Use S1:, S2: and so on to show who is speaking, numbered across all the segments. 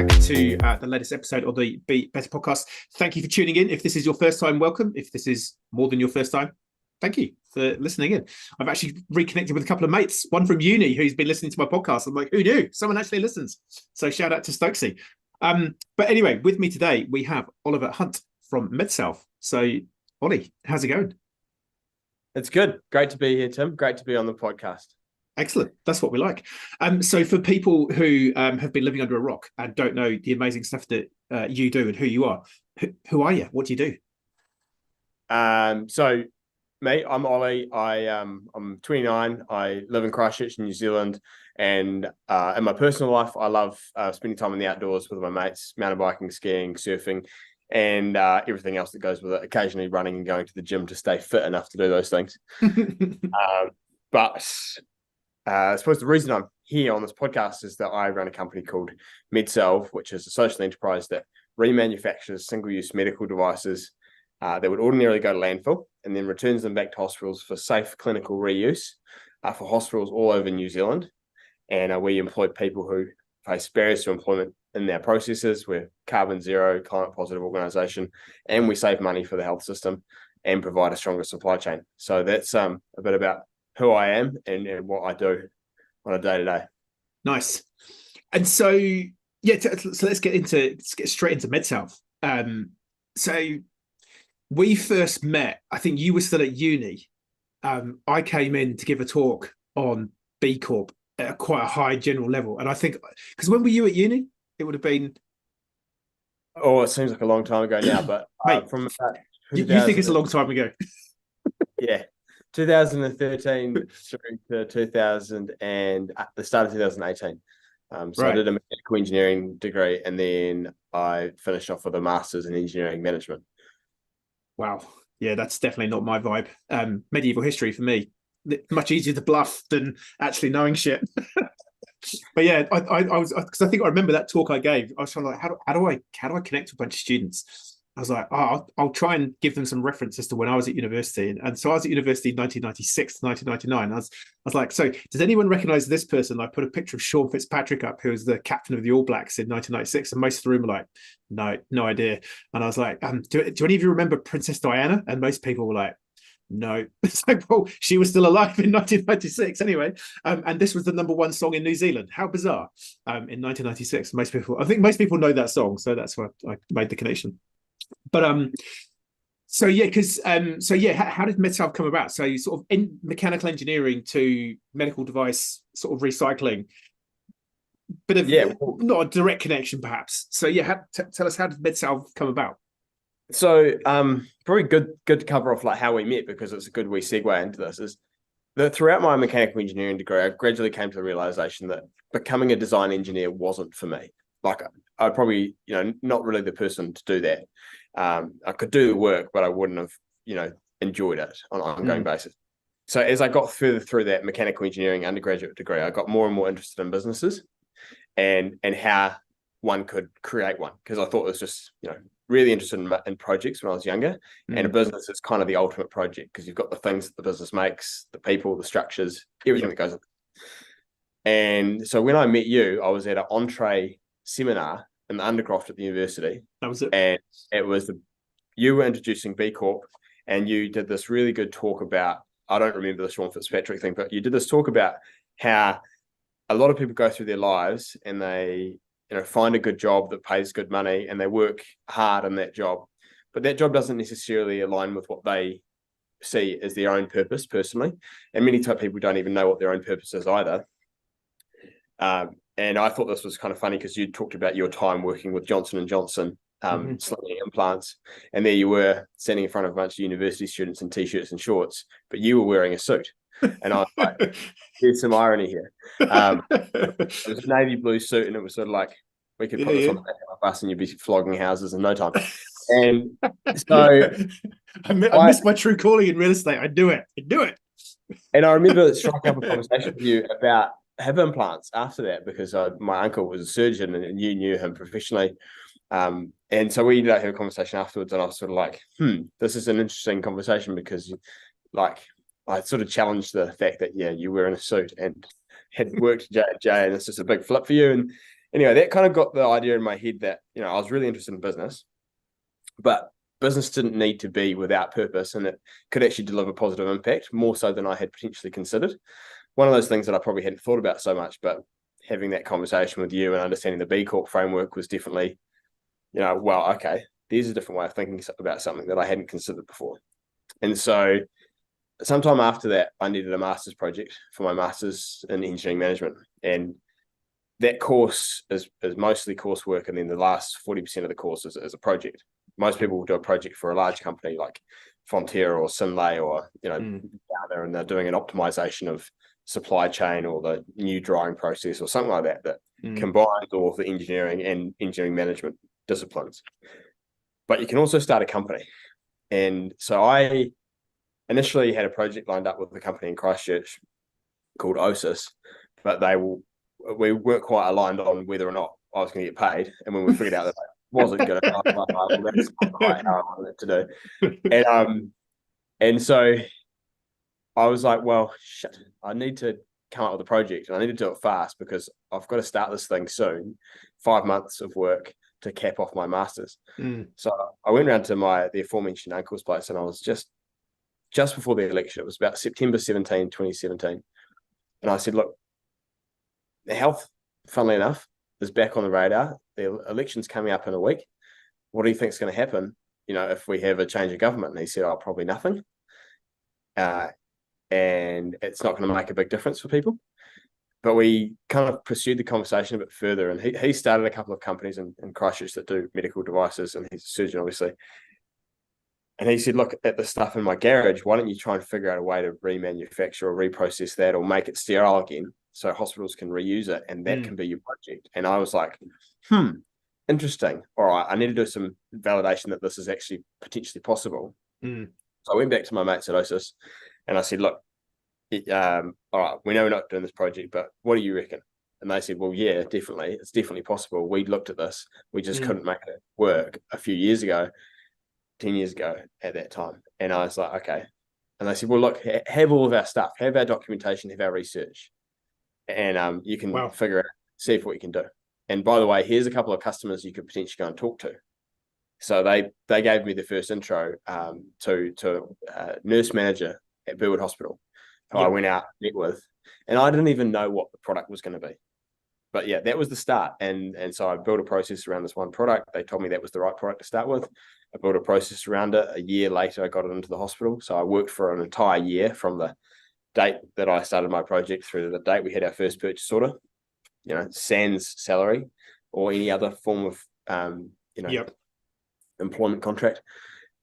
S1: back to the latest episode of the Be Better podcast. Thank you for tuning in. If this is your first time, welcome. If this is more than your first time, thank you for listening in. I've actually reconnected with a couple of mates, one from uni who's been listening to my podcast. I'm like, who knew? Someone actually listens. So shout out to Stokesy. But anyway, with me today, we have Oliver Hunt from Medsalv. So, Ollie, how's it going?
S2: It's good. Great to be here, Tim. Great to be on the podcast.
S1: Excellent. That's what we like. So for people who have been living under a rock and don't know the amazing stuff that you do and who you are, who are you? What do you do?
S2: So me, I'm Oli. I'm 29. I live in Christchurch, New Zealand. And in my personal life, I love spending time in the outdoors with my mates, mountain biking, skiing, surfing, and everything else that goes with it, occasionally running and going to the gym to stay fit enough to do those things. But I suppose the reason I'm here on this podcast is that I run a company called Medsalv, which is a social enterprise that remanufactures single-use medical devices that would ordinarily go to landfill and then returns them back to hospitals for safe clinical reuse for hospitals all over New Zealand. And we employ people who face barriers to employment in their processes. We're carbon zero, climate positive organisation, and we save money for the health system and provide a stronger supply chain. So that's a bit about who I am and what I do on a day-to-day.
S1: Nice. And so, yeah, so let's get straight into Medsalv. So we first met, I think you were still at uni. I came in to give a talk on B Corp at quite a high general level. And I think, because when were you at uni? It would have been...
S2: Oh, it seems like a long time ago now, but
S1: mate,
S2: from
S1: you think it's a long time ago?
S2: Yeah. 2013 through to 2000 and the start of 2018. So I did a mechanical engineering degree and then I finished off with a master's in engineering management.
S1: Wow. Yeah, that's definitely not my vibe. Medieval history for me, much easier to bluff than actually knowing shit. But yeah, I was, because I think I remember that talk I gave. I was trying to like, how do I connect with a bunch of students? I was like, I'll try and give them some reference as to when I was at university. And so I was at university in 1996 to 1999. I was like, so does anyone recognize this person? I put a picture of Sean Fitzpatrick up, who was the captain of the All Blacks in 1996. And most of the room were like, no idea. And I was like, do any of you remember Princess Diana? And most people were like, no. It's like, well, she was still alive in 1996 anyway. And this was the #1 song in New Zealand. How bizarre. In 1996, I think most people know that song. So that's why I made the connection. But how did Medsalv come about? So you sort of in mechanical engineering to medical device sort of recycling, bit of not a direct connection perhaps. So tell us, how did Medsalv come about?
S2: So probably good to cover off like how we met, because it's a good wee segue into this. Is that throughout my mechanical engineering degree, I gradually came to the realization that becoming a design engineer wasn't for me. Like I probably, not really the person to do that. I could do the work, but I wouldn't have, enjoyed it on an ongoing basis. So as I got further through that mechanical engineering undergraduate degree, I got more and more interested in businesses and how one could create one, because I thought it was just, really interested in projects when I was younger. And a business is kind of the ultimate project, because you've got the things that the business makes, the people, the structures, everything that goes on. And so when I met you, I was at an entree seminar in the undercroft at the university.
S1: That was it.
S2: And it was you were introducing B Corp, and you did this really good talk about, I don't remember the Sean Fitzpatrick thing, but you did this talk about how a lot of people go through their lives and they, find a good job that pays good money and they work hard in that job, but that job doesn't necessarily align with what they see as their own purpose personally. And many people don't even know what their own purpose is either. And I thought this was kind of funny because you talked about your time working with Johnson & Johnson, slinging implants. And there you were standing in front of a bunch of university students in T-shirts and shorts, but you were wearing a suit. And I was like, there's some irony here. It was a navy blue suit, and it was sort of like, we could put this on the back of a bus and you'd be flogging houses in no time. And so
S1: I missed my true calling in real estate. I do it.
S2: And I remember striking up a conversation with you about hip implants after that, because my uncle was a surgeon and you knew him professionally. And so we ended up having a conversation afterwards, and I was sort of like, this is an interesting conversation, because I sort of challenged the fact that, you were in a suit and had worked at J&J, and it's just a big flip for you. anyway, that kind of got the idea in my head that, I was really interested in business, but business didn't need to be without purpose, and it could actually deliver positive impact, more so than I had potentially considered. One of those things that I probably hadn't thought about so much, but having that conversation with you and understanding the B Corp framework was definitely, well, okay, there's a different way of thinking about something that I hadn't considered before. And so sometime after that, I needed a master's project for my master's in engineering management. And that course is mostly coursework, and then the last 40% of the course is a project. Most people will do a project for a large company like Frontier or Synlay or, down there, and they're doing an optimization of supply chain or the new drying process or something like that combines all of the engineering and engineering management disciplines. But you can also start a company. And so I initially had a project lined up with a company in Christchurch called OSIS, but we weren't quite aligned on whether or not I was going to get paid. And when we figured out that I wasn't going to, I was like, well, that's not quite how I wanted it to do. And so I was like, well, shit, I need to come up with a project, and I need to do it fast because I've got to start this thing soon. 5 months of work to cap off my master's. So I went around to the aforementioned uncle's place, and I was just before the election. It was about September 17, 2017. And I said, look, the health, funnily enough, is back on the radar. The election's coming up in a week. What do you think is going to happen, if we have a change of government? And he said, oh, probably nothing. And it's not going to make a big difference for people. But we kind of pursued the conversation a bit further, and he started a couple of companies in Christchurch that do medical devices, and he's a surgeon, obviously. And he said, look, at the stuff in my garage, why don't you try and figure out a way to remanufacture or reprocess that or make it sterile again so hospitals can reuse it, and that can be your project. And I was like, interesting. All right, I need to do some validation that this is actually potentially possible. So I went back to my mates at OSIS, and I said, look, all right, we know we're not doing this project, but what do you reckon? And they said, well, yeah, definitely. It's definitely possible. We looked at this. We just couldn't make it work a few years ago, 10 years ago at that time. And I was like, okay. And they said, well, look, have all of our stuff, have our documentation, have our research. And you can figure out, see what you can do. And by the way, here's a couple of customers you could potentially go and talk to. So they gave me the first intro to a nurse manager at Burwood Hospital, who I went out, met with, and I didn't even know what the product was going to be. But yeah, that was the start. And so I built a process around this one product. They told me that was the right product to start with. I built a process around it. A year later, I got it into the hospital. So I worked for an entire year from the date that I started my project through to the date we had our first purchase order, sans salary or any other form of, employment contract.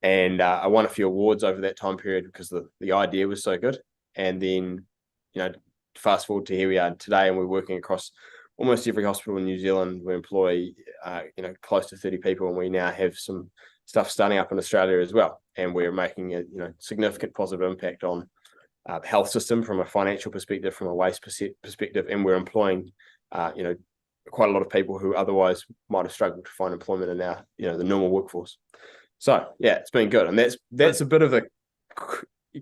S2: And I won a few awards over that time period because the idea was so good. And then, fast forward to here we are today, and we're working across almost every hospital in New Zealand. We employ, close to 30 people, and we now have some stuff starting up in Australia as well. And we're making a, significant positive impact on the health system from a financial perspective, from a waste perspective. And we're employing, quite a lot of people who otherwise might have struggled to find employment in our, the normal workforce. So yeah, it's been good. And that's a bit of a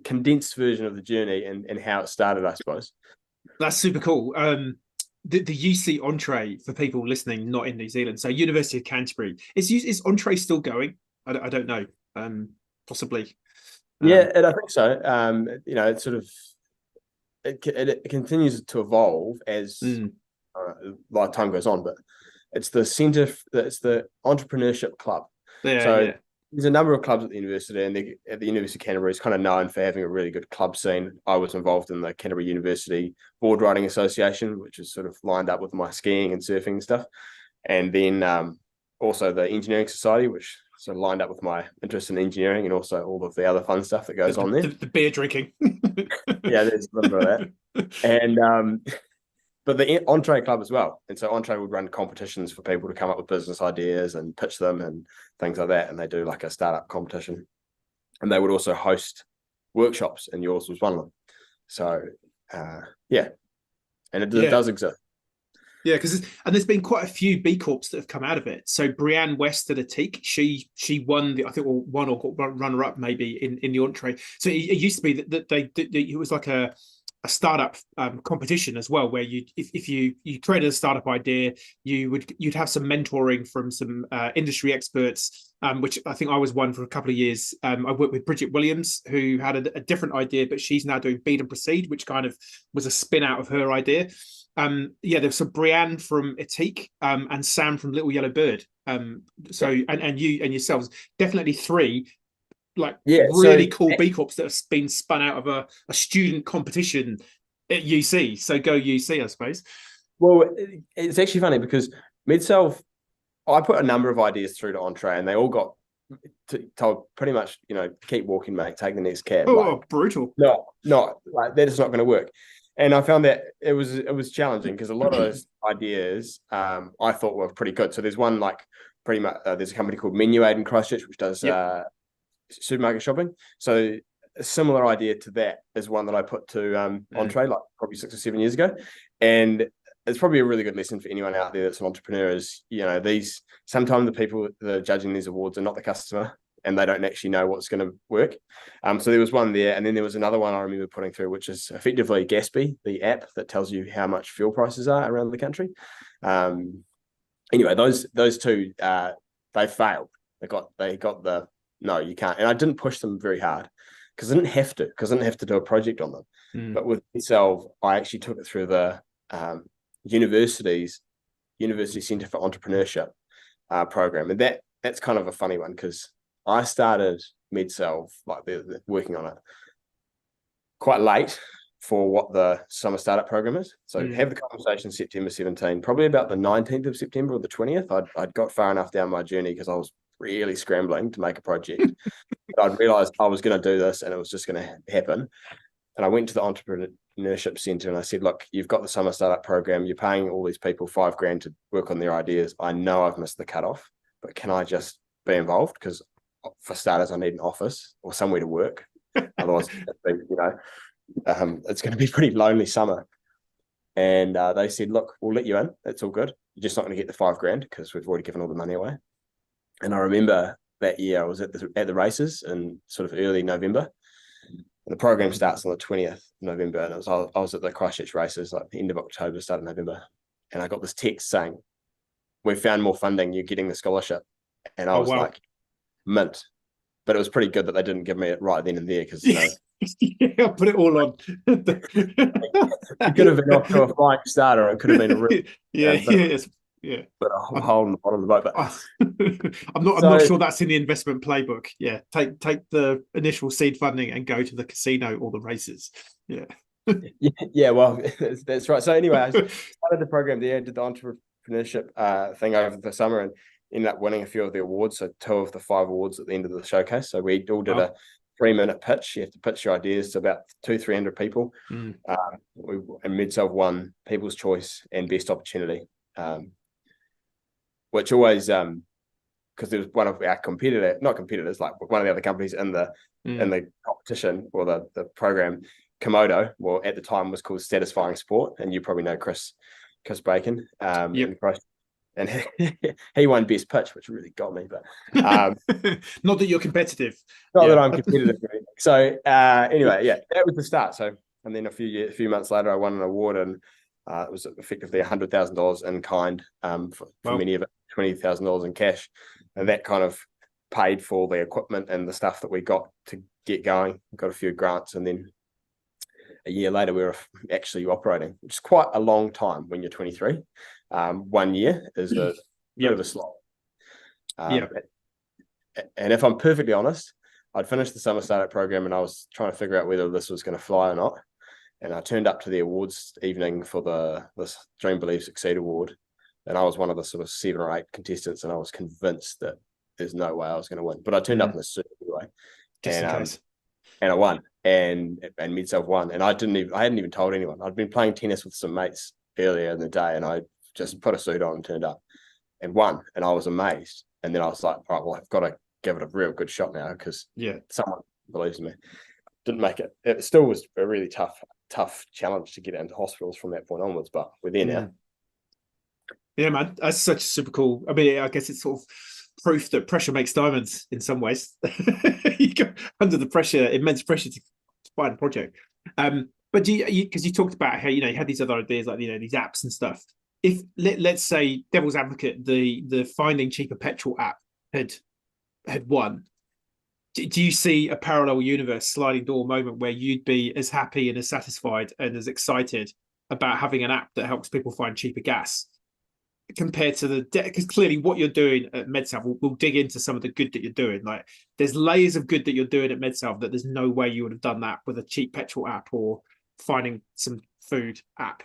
S2: condensed version of the journey and how it started, I suppose.
S1: That's super cool. The UC Entree, for people listening not in New Zealand, so University of Canterbury, is Entree still going? I don't know. Possibly.
S2: Yeah, and I think so. It sort of it continues to evolve as like time goes on, but it's the entrepreneurship club. There's a number of clubs at the university, and at the University of Canterbury is kind of known for having a really good club scene. I was involved in the Canterbury University Board Riding Association, which is sort of lined up with my skiing and surfing and stuff. And then also the Engineering Society, which sort of lined up with my interest in engineering and also all of the other fun stuff that goes on there.
S1: The beer drinking.
S2: Yeah, there's a little bit of that. And but the Entree Club as well. And so Entree would run competitions for people to come up with business ideas and pitch them and things like that. And they do like a startup competition. And they would also host workshops, and yours was one of them. So, yeah. And it does exist.
S1: Yeah, because there's been quite a few B Corps that have come out of it. So Brianne West at Atique, she won won or got runner up maybe in the Entree. So it used to be that it was like a a startup competition as well, where if you created a startup idea, you'd have some mentoring from some industry experts, which I think I was one for a couple of years. I worked with Bridget Williams, who had a different idea, but she's now doing Beat and Proceed, which kind of was a spin out of her idea. There's some Brianne from Etique, and Sam from Little Yellow Bird. So and you and yourselves, definitely three really cool B Corps that have been spun out of a student competition at UC. So go UC, I suppose.
S2: Well, it's actually funny because Medsalv, I put a number of ideas through to Entre, and they all got told pretty much, keep walking, mate, take the next cab.
S1: Brutal.
S2: No, like that is not going to work. And I found that it was challenging because a lot of those ideas I thought were pretty good. So there's one pretty much there's a company called Menu Aid in Christchurch, which does supermarket shopping. So a similar idea to that is one that I put to Entre probably 6 or 7 years ago. And it's probably a really good lesson for anyone out there that's an entrepreneur is, sometimes the people that are judging these awards are not the customer and they don't actually know what's going to work. So there was one there. And then there was another one I remember putting through, which is effectively Gatsby, the app that tells you how much fuel prices are around the country. Anyway, those two, they failed. They got the, no, you can't. And I didn't push them very hard because I didn't have to do a project on them. But with Medsalv, I actually took it through the University Centre for Entrepreneurship program. And that's kind of a funny one because I started Medsalv, working on it quite late for what the summer startup program is. So have the conversation September 17, probably about the 19th of September or the 20th. I'd got far enough down my journey because I was really scrambling to make a project. I'd realized I was going to do this and it was just going to happen. And I went to the Entrepreneurship Centre and I said, look, you've got the summer startup program. You're paying all these people $5,000 to work on their ideas. I know I've missed the cutoff, but can I just be involved? Because for starters, I need an office or somewhere to work. Otherwise, it's going to be a pretty lonely summer. And they said, look, we'll let you in. It's all good. You're just not going to get the $5,000 because we've already given all the money away. And I remember that year I was at the races in sort of early November. And the program starts on the 20th of November. And I was at the Christchurch races, the end of October, start of November. And I got this text saying, we found more funding, you're getting the scholarship. And I was like, mint. But it was pretty good that they didn't give me it right then and there because,
S1: I'll put it all on.
S2: It could have been off to a flying starter. It could have been a real but a hole in the bottom of the boat. But
S1: I'm not sure that's in the investment playbook. Yeah, take the initial seed funding and go to the casino or the races.
S2: Well, that's right. So anyway, I started the program there, did the entrepreneurship thing over the summer, and ended up winning a few of the awards. So 2 of the 5 awards at the end of the showcase. So we all did a 3-minute pitch. You have to pitch your ideas to about 200-300 people. And Medsalv won People's Choice and Best Opportunity. Which always, because there was one of our not competitors, one of the other companies in the competition or the program, Komodo, well, at the time was called Satisfying Sport, and you probably know Chris Bacon. And he won Best Pitch, which really got me. But
S1: not that you're competitive.
S2: Not that I'm competitive. So anyway, that was the start. So and then a few months later, I won an award, and it was effectively $100,000 in kind for many of it, $20,000 in cash, and that kind of paid for the equipment and the stuff that we got to get going. Got a few grants, and then a year later we were actually operating, which is quite a long time when you're 23. 1 year is a bit of a slot. And if I'm perfectly honest, I'd finished the summer startup program and I was trying to figure out whether this was going to fly or not. And I turned up to the awards evening for this Dream Believe Succeed award. And I was one of the sort of 7 or 8 contestants, and I was convinced that there's no way I was going to win. But I turned up in a suit anyway. And I won. And Medsalv won. And I hadn't even told anyone. I'd been playing tennis with some mates earlier in the day, and I just put a suit on and turned up and won. And I was amazed. And then I was like, all right, well, I've got to give it a real good shot now because someone believes in me. Didn't make it. It still was a really tough challenge to get into hospitals from that point onwards, but we're there now.
S1: Yeah, man, that's such super cool. I mean, I guess it's sort of proof that pressure makes diamonds in some ways. You go under the pressure, immense pressure to find a project. But do you, because you talked about how, you had these other ideas like, these apps and stuff. If let's say devil's advocate, the finding cheaper petrol app had won, do you see a parallel universe sliding door moment where you'd be as happy and as satisfied and as excited about having an app that helps people find cheaper gas compared to the because clearly what you're doing at Medsalv, we'll dig into some of the good that you're doing. Like there's layers of good that you're doing at Medsalv that there's no way you would have done that with a cheap petrol app or finding some food app.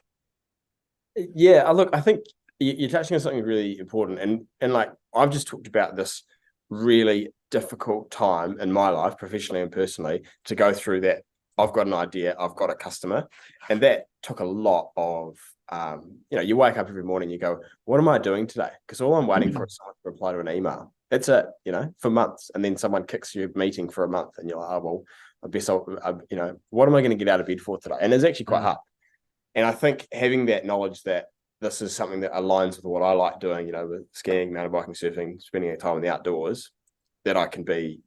S2: Yeah, look, I think you're touching on something really important, and like I've just talked about this really difficult time in my life, professionally and personally, to go through that. I've got an idea, I've got a customer, and that took a lot of you wake up every morning, you go, what am I doing today? Because all I'm waiting for is someone to reply to an email. That's it, for months, and then someone kicks your meeting for a month, and you're like, oh well, I guess what am I going to get out of bed for today? And it's actually quite hard. And I think having that knowledge that this is something that aligns with what I like doing, with skiing, mountain biking, surfing, spending time in the outdoors, that I can be,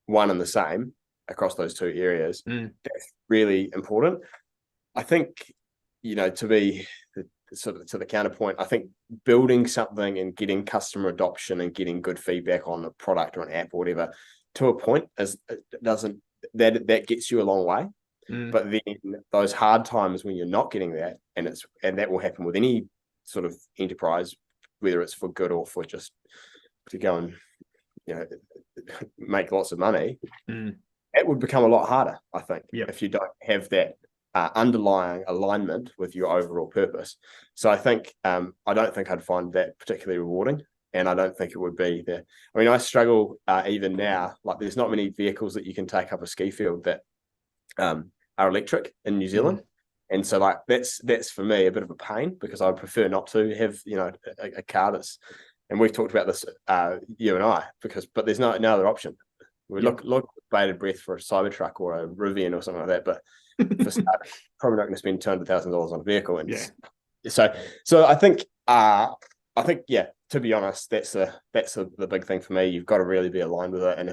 S2: one and the same across those two areas. That's really important. I think, to be sort of to the counterpoint, I think building something and getting customer adoption and getting good feedback on the product or an app or whatever, to a point, that gets you a long way. But then those hard times when you're not getting that, and that will happen with any sort of enterprise, whether it's for good or for just to go and make lots of money, it would become a lot harder, I think, if you don't have that underlying alignment with your overall purpose. So I think I don't think I'd find that particularly rewarding, and I don't think it would be there. I mean, I struggle even now. Like, there's not many vehicles that you can take up a ski field that are electric in New Zealand. And so like that's for me a bit of a pain, because I prefer not to have a car that's, and we've talked about this you and I, but there's no other option. We look with bated breath for a Cybertruck or a Rivian or something like that, but for start, probably not going to spend $200,000 on a vehicle. And so I think to be honest, that's the big thing for me. You've got to really be aligned with it, and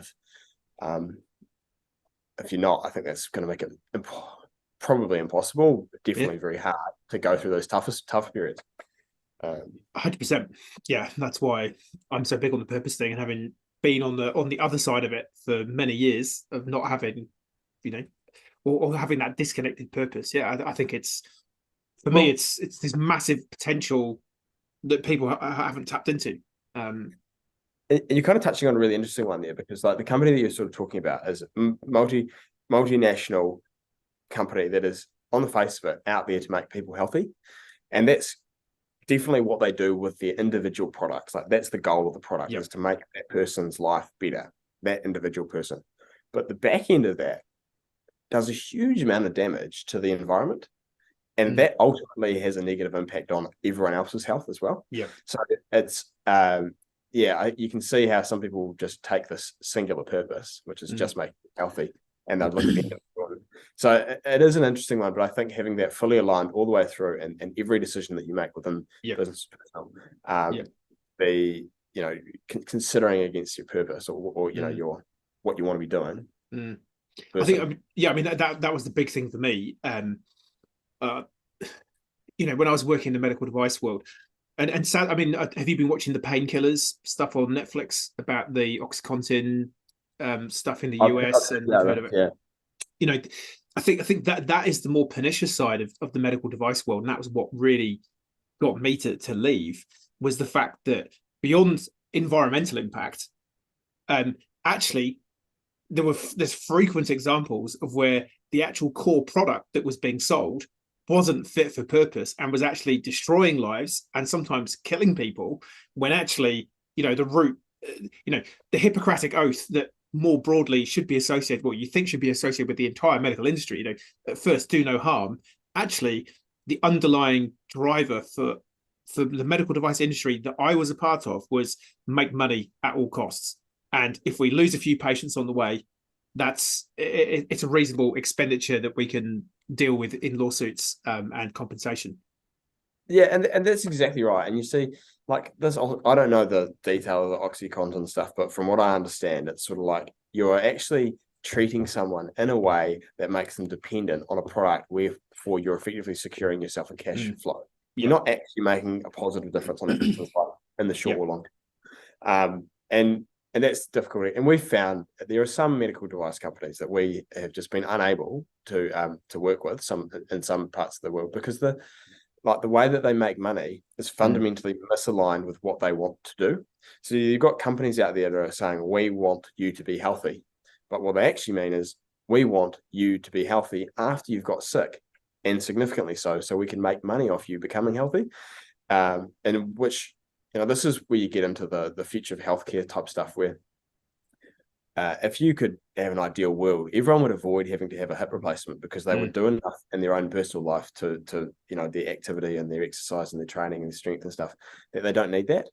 S2: if you're not, I think that's going to make it probably impossible, definitely very hard to go through those tough periods.
S1: 100%. Yeah, that's why I'm so big on the purpose thing, and having been on the other side of it for many years of not having, or having that disconnected purpose. Yeah, I think it's, for me, it's this massive potential that people haven't tapped into.
S2: And you're kind of touching on a really interesting one there, because like the company that you're sort of talking about is a multinational company that is on the face of it out there to make people healthy. And that's definitely what they do with their individual products. Like that's the goal of the product, is to make that person's life better, that individual person. But the back end of that does a huge amount of damage to the environment. And that ultimately has a negative impact on everyone else's health as well. Yeah. So it's, you can see how some people just take this singular purpose, which is just make it healthy, and they'll look at it. So it is an interesting one, but I think having that fully aligned all the way through, and every decision that you make within business, be considering against your purpose or your what you want to be doing.
S1: I think I mean that was the big thing for me. When I was working in the medical device world, and sad, I mean, have you been watching the painkillers stuff on Netflix about the OxyContin stuff in the US? And heard of it? I think that is the more pernicious side of the medical device world, and that was what really got me to leave, was the fact that beyond environmental impact, actually there's frequent examples of where the actual core product that was being sold wasn't fit for purpose and was actually destroying lives and sometimes killing people, when actually, the root, the Hippocratic oath that more broadly should be associated, what you think should be associated with the entire medical industry, at first, do no harm. Actually, the underlying driver for the medical device industry that I was a part of was make money at all costs. And if we lose a few patients on the way, it's a reasonable expenditure that we can deal with in lawsuits and compensation.
S2: Yeah, and that's exactly right. And you see, like this, I don't know the detail of the OxyContin stuff, but from what I understand, it's sort of like you're actually treating someone in a way that makes them dependent on a product wherefore you're effectively securing yourself a cash flow. You're not actually making a positive difference on that business life in the short or long term. And that's difficult. And we've found that there are some medical device companies that we have just been unable to work with in some parts of the world, because the way that they make money is fundamentally misaligned with what they want to do. So you've got companies out there that are saying, we want you to be healthy. But what they actually mean is, we want you to be healthy after you've got sick, and significantly so we can make money off you becoming healthy. And which, this is where you get into the future of healthcare type stuff, where if you could have an ideal world, everyone would avoid having to have a hip replacement, because they would do enough in their own personal life to their activity and their exercise and their training and their strength and stuff, that they don't need that.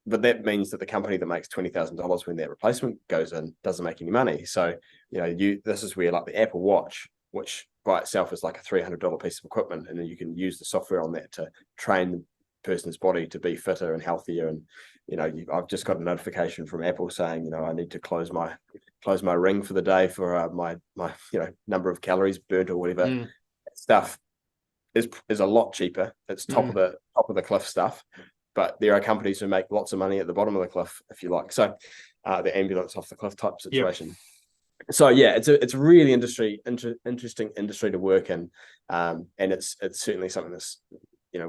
S2: But that means that the company that makes $20,000 when that replacement goes in doesn't make any money. So, this is where, like, the Apple Watch, which by itself is like a $300 piece of equipment, and then you can use the software on that to train the person's body to be fitter and healthier. And I've just got a notification from Apple saying, I need to close my ring for the day for my number of calories burnt or whatever. Stuff is a lot cheaper. It's top of the cliff stuff. But there are companies who make lots of money at the bottom of the cliff, if you like. So the ambulance off the cliff type situation. So yeah, it's a really interesting industry to work in, and it's certainly something that's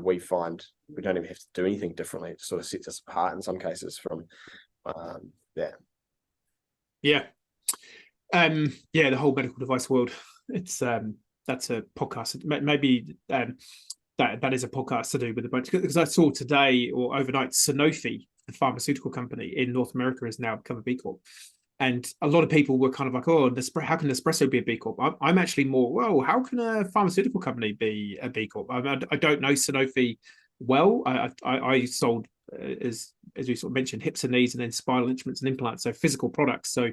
S2: we find we don't even have to do anything differently. It sort of sets us apart in some cases from that.
S1: Yeah, the whole medical device world. It's that's a podcast. Maybe that is a podcast to do with a bunch, because I saw today or overnight, Sanofi, the pharmaceutical company in North America, has now become a B Corp. And a lot of people were kind of like, oh, how can Nespresso be a B Corp? I'm actually more, well, how can a pharmaceutical company be a B Corp? I don't know Sanofi well. I sold, as we sort of mentioned, hips and knees, and then spinal instruments and implants, so physical products. So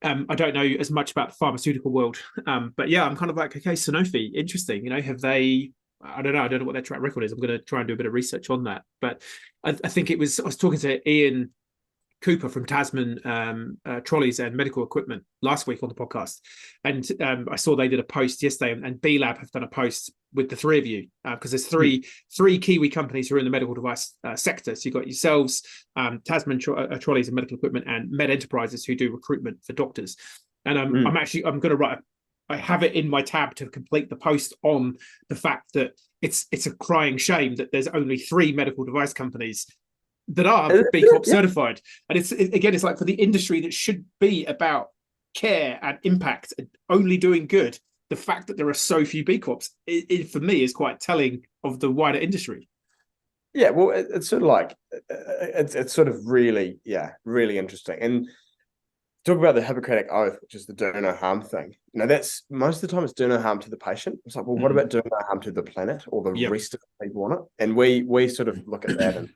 S1: I don't know as much about the pharmaceutical world. But yeah, I'm kind of like, okay, Sanofi, interesting. Have they... I don't know what their track record is. I'm going to try and do a bit of research on that. But I think I was talking to Ian Cooper from Tasman Trolleys and Medical Equipment last week on the podcast, and I saw they did a post yesterday, and B Lab have done a post with the three of you, because there's three Kiwi companies who are in the medical device sector. So you've got yourselves, Tasman Trolleys and Medical Equipment, and Med Enterprises, who do recruitment for doctors. And I'm going to write I have it in my tab to complete the post on the fact that it's a crying shame that there's only 3 medical device companies that are B Corp certified. And it's like, for the industry that should be about care and impact and only doing good, the fact that there are so few B Corps, it for me is quite telling of the wider industry.
S2: Yeah, well, it's sort of like, it's sort of really interesting. And talk about the Hippocratic Oath, which is the do no harm thing. That's most of the time it's do no harm to the patient. It's like, well, what about doing no harm to the planet or the rest of the people on it? And we sort of look at that and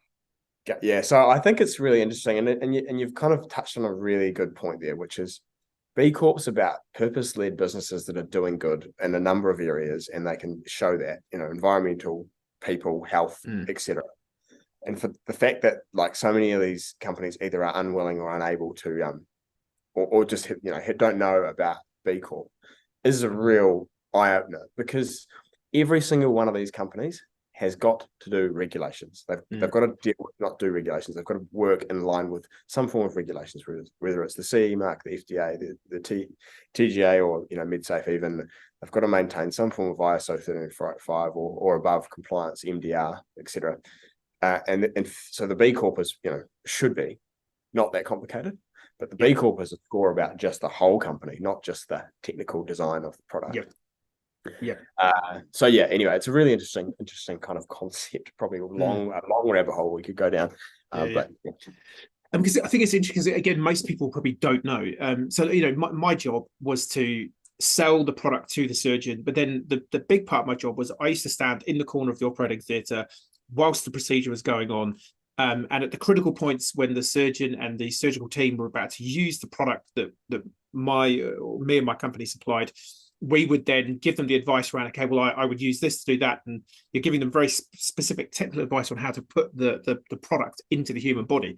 S2: so I think it's really interesting. And you've kind of touched on a really good point there, which is B Corp's about purpose-led businesses that are doing good in a number of areas, and they can show that, environmental, people, health, etc. And for the fact that, like, so many of these companies either are unwilling or unable to or just don't know about B Corp is a real eye-opener, because every single one of these companies has got to do regulations. They've got to not do regulations. They've got to work in line with some form of regulations, whether it's the CE mark, the FDA, the TGA, or Medsalv even. They've got to maintain some form of ISO 13485 or above compliance, MDR, etc. And so the B Corp is, should be not that complicated. But the B Corp is a score about just the whole company, not just the technical design of the product. So anyway, it's a really interesting kind of concept. Probably a long rabbit hole we could go down.
S1: Because I think it's interesting, because again, most people probably don't know. So my job was to sell the product to the surgeon, but then the big part of my job was I used to stand in the corner of the operating theatre whilst the procedure was going on. And at the critical points when the surgeon and the surgical team were about to use the product that me and my company supplied, we would then give them the advice around, okay, well, I would use this to do that. And you're giving them very specific technical advice on how to put the product into the human body.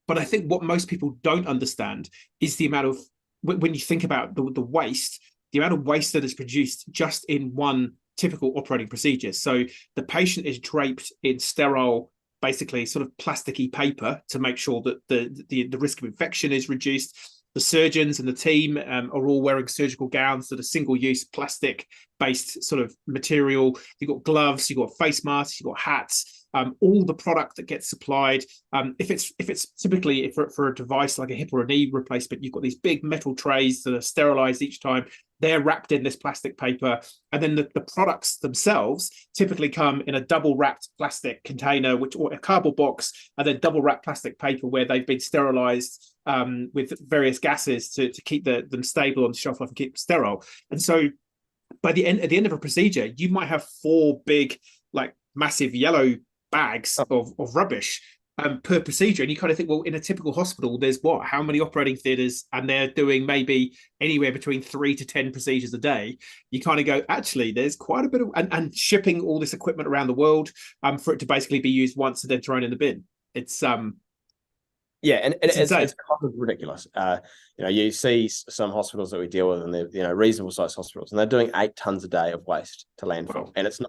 S1: But I think what most people don't understand is the amount of when you think about the waste, the amount of waste that is produced just in one typical operating procedure. So the patient is draped in sterile, basically sort of plasticky paper to make sure that the risk of infection is reduced. The surgeons and the team are all wearing surgical gowns that are single-use plastic-based sort of material. You've got gloves, you've got face masks, you've got hats. All the product that gets supplied. If it's typically for a device like a hip or a knee replacement, you've got these big metal trays that are sterilized each time. They're wrapped in this plastic paper, and then the products themselves typically come in a double wrapped plastic container, or a cardboard box, and then double wrapped plastic paper where they've been sterilized with various gases to keep them stable on the shelf life and keep sterile. And so at the end of a procedure, you might have 4 big, like massive yellow bags of rubbish per procedure. And you kind of think, well, in a typical hospital, there's how many operating theaters, and they're doing maybe anywhere between 3 to 10 procedures a day. You kind of go, actually, there's quite a bit of, and shipping all this equipment around the world for it to basically be used once and then thrown in the bin. It's
S2: yeah, and it's kind of ridiculous. You see some hospitals that we deal with, and they're reasonable sized hospitals, and they're doing 8 tons a day of waste to landfill. Wow. And it's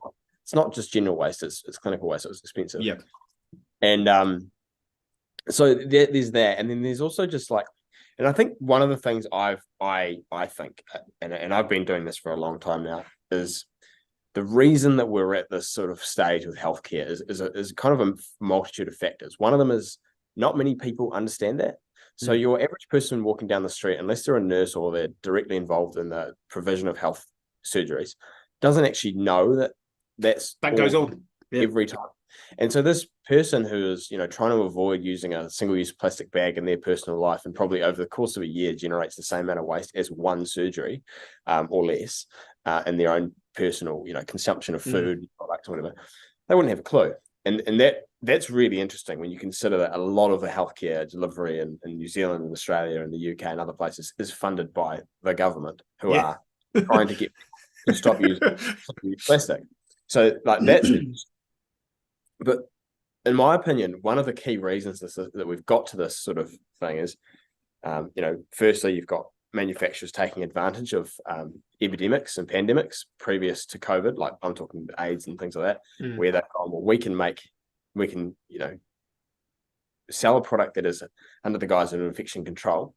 S2: not just general waste; it's clinical waste. So it's expensive.
S1: Yeah.
S2: And so there's that, and then there's also just like, and I think one of the things I think, and I've been doing this for a long time now, is the reason that we're at this sort of stage with healthcare is kind of a multitude of factors. One of them is not many people understand that. So your average person walking down the street, unless they're a nurse or they're directly involved in the provision of health surgeries, doesn't actually know that that
S1: goes on
S2: every time. And so this person who is, trying to avoid using a single-use plastic bag in their personal life, and probably over the course of a year generates the same amount of waste as one surgery or less in their own personal, consumption of food, products, or whatever, they wouldn't have a clue. And that's really interesting when you consider that a lot of the healthcare delivery in New Zealand and Australia and the UK and other places is funded by the government, who are trying to get people to stop using plastic. So like that's, but in my opinion, one of the key reasons that we've got to this sort of thing is, firstly, you've got manufacturers taking advantage of epidemics and pandemics previous to COVID, like I'm talking AIDS and things like that, where they've gone, well, we can sell a product that is under the guise of infection control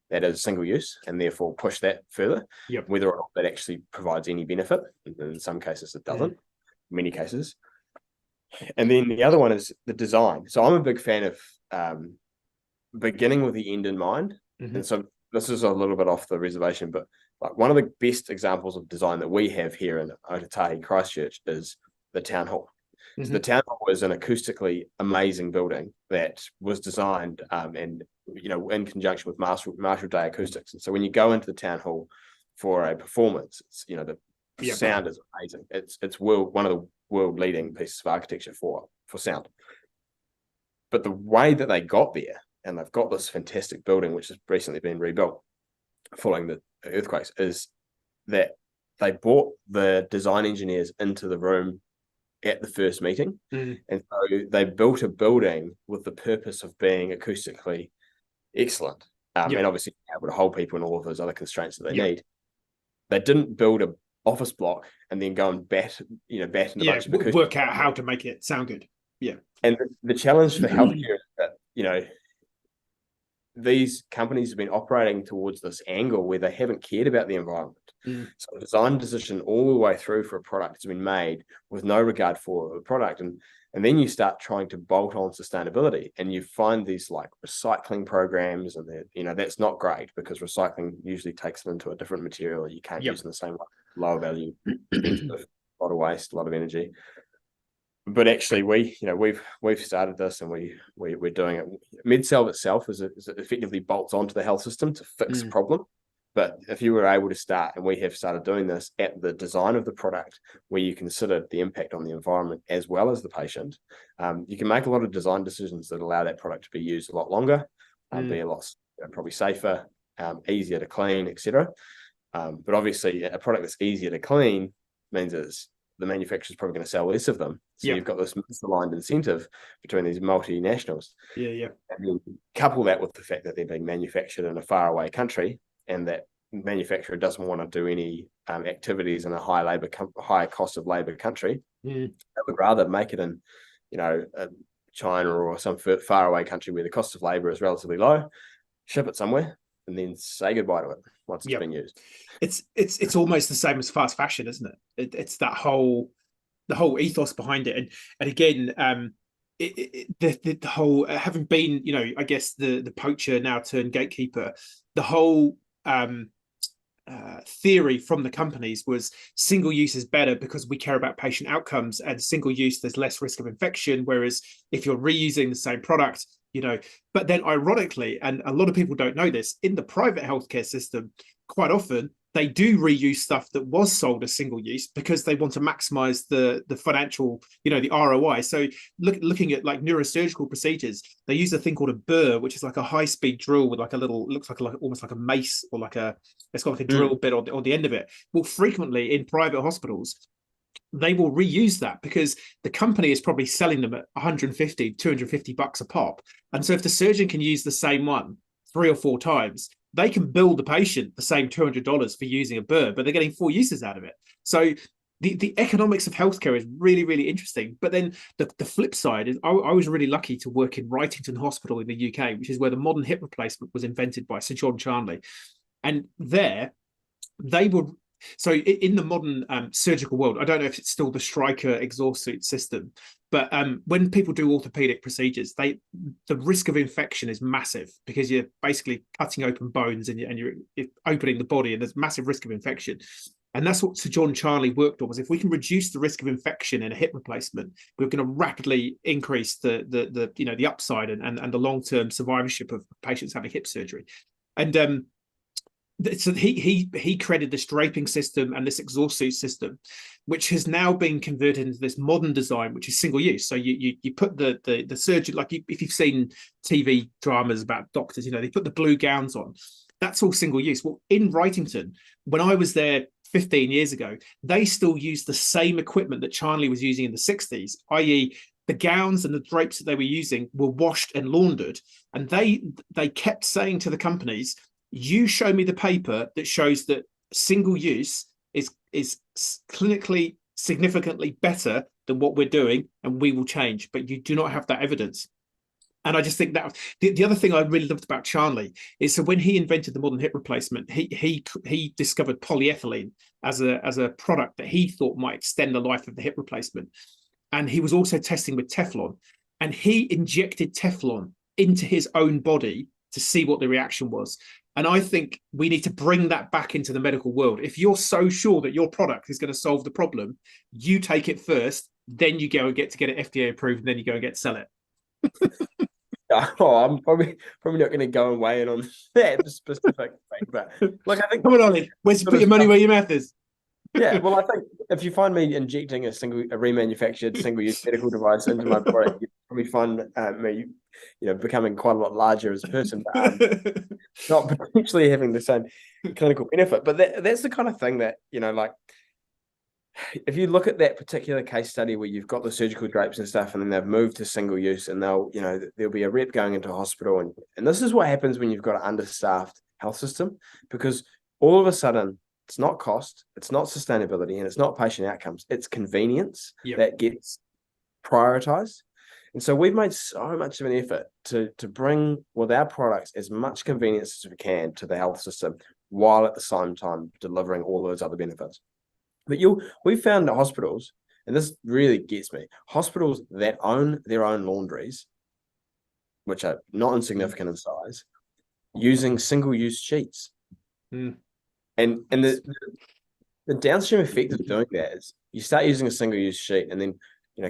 S2: that is single use, and therefore push that further, whether or not that actually provides any benefit. In some cases it doesn't, in many cases. And then the other one is the design. So I'm a big fan of beginning with the end in mind. And so this is a little bit off the reservation, but like one of the best examples of design that we have here in Otautahi, Christchurch, is the town hall. So the town hall is an acoustically amazing building that was designed and in conjunction with Marshall Day Acoustics. And so when you go into the town hall for a performance, it's the sound is amazing. It's one of the world leading pieces of architecture for sound. But the way that they got there, and they've got this fantastic building which has recently been rebuilt following the earthquakes, is that they brought the design engineers into the room at the first meeting. And so they built a building with the purpose of being acoustically excellent, and obviously able to hold people and all of those other constraints that they need. They didn't build an office block and then go and bat in a bunch of acoustics.
S1: Work out how to make it sound good.
S2: And the challenge for healthcare is that these companies have been operating towards this angle where they haven't cared about the environment. So a design decision all the way through for a product has been made with no regard for the product. And then you start trying to bolt on sustainability, and you find these like recycling programs, and that's not great because recycling usually takes it into a different material you can't use in the same way. Lower value, a lot of waste, a lot of energy. But actually, we've started this, and we're doing it. Medsalv itself is effectively bolts onto the health system to fix a problem. But if you were able to start, and we have started doing this at the design of the product, where you consider the impact on the environment as well as the patient, you can make a lot of design decisions that allow that product to be used a lot longer, be a lot probably safer, easier to clean, etc. But obviously, a product that's easier to clean means the manufacturer is probably going to sell less of them. So you've got this misaligned incentive between these multinationals.
S1: And
S2: then couple that with the fact that they're being manufactured in a faraway country, and that manufacturer doesn't want to do any activities in a high cost of labor country, they would rather make it in, China or some far away country where the cost of labor is relatively low, ship it somewhere, and then say goodbye to it once it's been used.
S1: It's almost the same as fast fashion, isn't it? It's that the whole ethos behind it, and again, the whole having been, I guess the poacher now turned gatekeeper, the whole theory from the companies was single use is better because we care about patient outcomes, and single use there's less risk of infection, whereas if you're reusing the same product, but then ironically, and a lot of people don't know this, in the private healthcare system, quite often they do reuse stuff that was sold as single use because they want to maximize the financial, the ROI. So looking at like neurosurgical procedures, they use a thing called a burr, which is like a high speed drill with like a little, looks like almost like a mace, or it's got like a drill bit on the end of it. Well, frequently in private hospitals, they will reuse that because the company is probably selling them at 150, 250 bucks a pop. And so if the surgeon can use the same one 3 or 4 times, they can bill the patient the same $200 for using a burr, but they're getting 4 uses out of it. So the economics of healthcare is really, really interesting. But then the flip side is I was really lucky to work in Wrightington Hospital in the UK, which is where the modern hip replacement was invented by Sir John Charnley. And there they were, so in the modern surgical world, I don't know if it's still the Stryker exhaust suit system, but when people do orthopedic procedures, the risk of infection is massive because you're basically cutting open bones and you're opening the body, and there's massive risk of infection. And that's what Sir John Charnley worked on, was if we can reduce the risk of infection in a hip replacement, we're going to rapidly increase the upside and the long-term survivorship of patients having hip surgery. And so he created this draping system and this exhaust suit system, which has now been converted into this modern design, which is single use. So you put the surgeon, like if you've seen TV dramas about doctors, they put the blue gowns on. That's all single use. Well, in Wrightington, when I was there 15 years ago, they still use the same equipment that Charnley was using in the 60s, i.e. the gowns and the drapes that they were using were washed and laundered. And they kept saying to the companies, you show me the paper that shows that single use is clinically significantly better than what we're doing, and we will change. But you do not have that evidence. And I just think that the other thing I really loved about Charnley is, so when he invented the modern hip replacement, he discovered polyethylene as a product that he thought might extend the life of the hip replacement. And he was also testing with Teflon, and he injected Teflon into his own body to see what the reaction was. And I think we need to bring that back into the medical world. If you're so sure that your product is going to solve the problem, you take it first, then you go and get it FDA approved, and then you go and get to sell it.
S2: I'm probably not going to go and weigh in on that specific thing, but look, I think,
S1: come on, Oli, put your money where your mouth is.
S2: Yeah, well, I think if you find me injecting a remanufactured single-use medical device into my body, you probably find me, becoming quite a lot larger as a person, not potentially having the same clinical benefit. But that's the kind of thing that, if you look at that particular case study where you've got the surgical drapes and stuff, and then they've moved to single use, and there'll be a rep going into a hospital, and this is what happens when you've got an understaffed health system, because all of a sudden, it's not cost, it's not sustainability, and it's not patient outcomes. It's convenience that gets prioritized. And so we've made so much of an effort to bring, with our products, as much convenience as we can to the health system, while at the same time delivering all those other benefits. But we found that hospitals, and this really gets me, hospitals that own their own laundries, which are not insignificant in size, using single-use sheets. And the downstream effect of doing that is you start using a single-use sheet, and then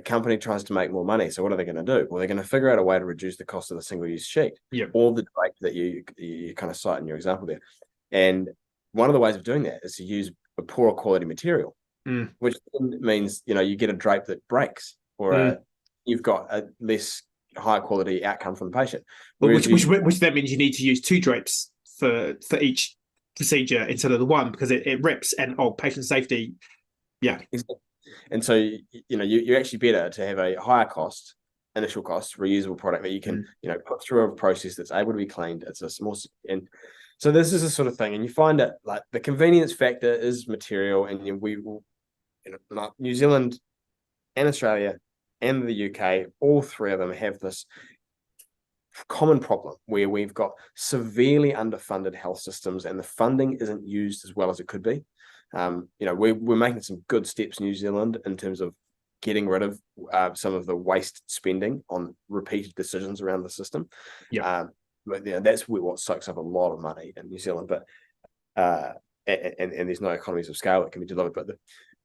S2: company tries to make more money. So what are they going to do? Well, they're going to figure out a way to reduce the cost of the single-use sheet, or the drape that you kind of cite in your example there. And one of the ways of doing that is to use a poorer quality material, which means you get a drape that breaks, or you've got a less high quality outcome from the patient.
S1: Which then means you need to use 2 drapes for each procedure instead of the one, because it rips, and patient safety. Yeah,
S2: exactly. And so you're actually better to have a higher cost, initial cost, reusable product that you can put through a process that's able to be cleaned. It's a small, and So this is the sort of thing, and you find it like the convenience factor is material, and we will, like New Zealand and Australia and the UK, all three of them have this common problem where we've got severely underfunded health systems, and the funding isn't used as well as it could be. We're making some good steps in New Zealand in terms of getting rid of some of the waste spending on repeated decisions around the system. But that's what soaks up a lot of money in New Zealand. But and there's no economies of scale that can be delivered. But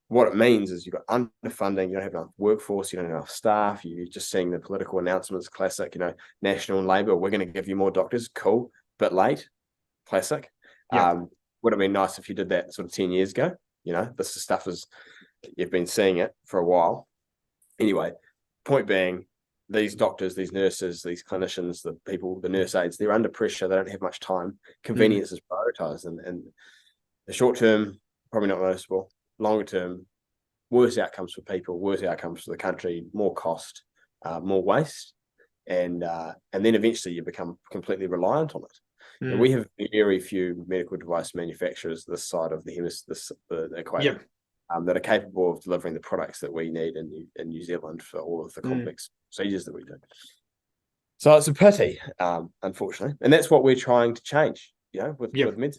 S2: what it means is you've got underfunding, you don't have enough workforce, you don't have enough staff. You're just seeing the political announcements, classic. National and Labour, we're going to give you more doctors. Cool, bit late, classic. Would have been nice if you did that sort of 10 years ago. This stuff is, you've been seeing it for a while. Anyway, point being, these doctors, these nurses, these clinicians, the people, the nurse aides, they're under pressure. They don't have much time. Convenience is prioritized, and the short term, probably not noticeable. Longer term, worse outcomes for people, worse outcomes for the country, more cost, more waste, and then eventually you become completely reliant on it. We have very few medical device manufacturers this side of the equation. That are capable of delivering the products that we need in New Zealand for all of the complex procedures that we do. So it's a pity, unfortunately, and that's what we're trying to change. With Medsalv.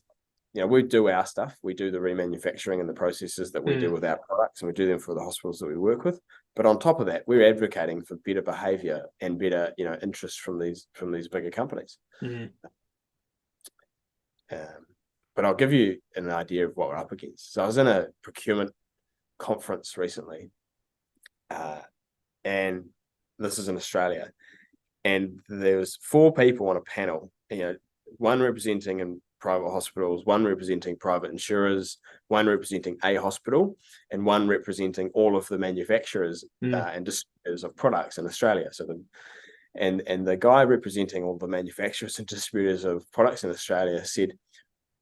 S2: We do our stuff. We do the remanufacturing and the processes that we do with our products, and we do them for the hospitals that we work with. But on top of that, we're advocating for better behaviour and better, interest from these bigger companies. But I'll give you an idea of what we're up against. So I was in a procurement conference recently, and this is in Australia, and there was 4 people on a panel, one representing in private hospitals, one representing private insurers, one representing a hospital, and one representing all of the manufacturers and distributors of products in Australia. So the guy representing all the manufacturers and distributors of products in Australia said,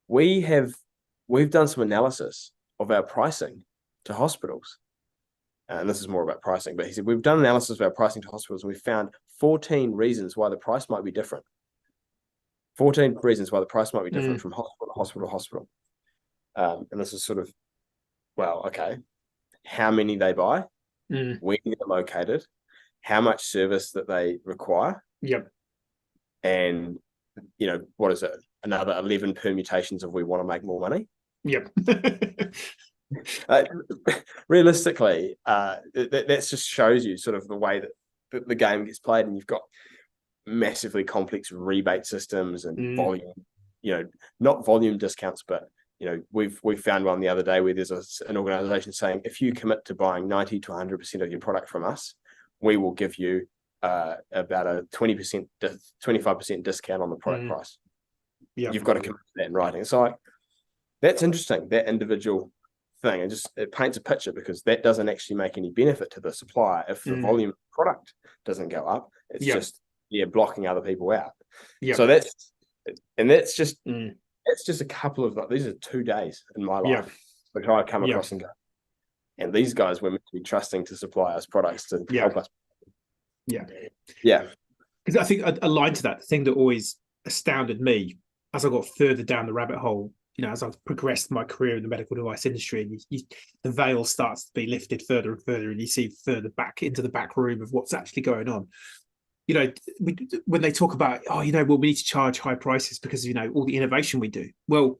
S2: we've done some analysis of our pricing to hospitals. And this is more about pricing, but he said, we've done analysis of our pricing to hospitals, and we found 14 reasons why the price might be different. 14 reasons why the price might be different from hospital to hospital to hospital. And this is sort of, well, okay, how many they buy, where they're located, how much service that they require. And, what is it? Another 11 permutations of we want to make more money. Realistically, that just shows you sort of the way that the game gets played, and you've got massively complex rebate systems and volume, not volume discounts, but we found one the other day where there's an organization saying, if you commit to buying 90 to 100% of your product from us, we will give you about a 20%, 25% discount on the product price. You've got to commit to that in writing. So that's interesting, that individual thing. It paints a picture, because that doesn't actually make any benefit to the supplier if the volume of product doesn't go up. It's just blocking other people out. So that's just a couple of, these are 2 days in my life which I come across and go, and these guys were meant to be trusting to supply us products to help us.
S1: Because I think aligned to that, the thing that always astounded me as I got further down the rabbit hole, as I've progressed my career in the medical device industry, and the veil starts to be lifted further and further, and you see further back into the back room of what's actually going on. When they talk about, we need to charge high prices because all the innovation we do. Well,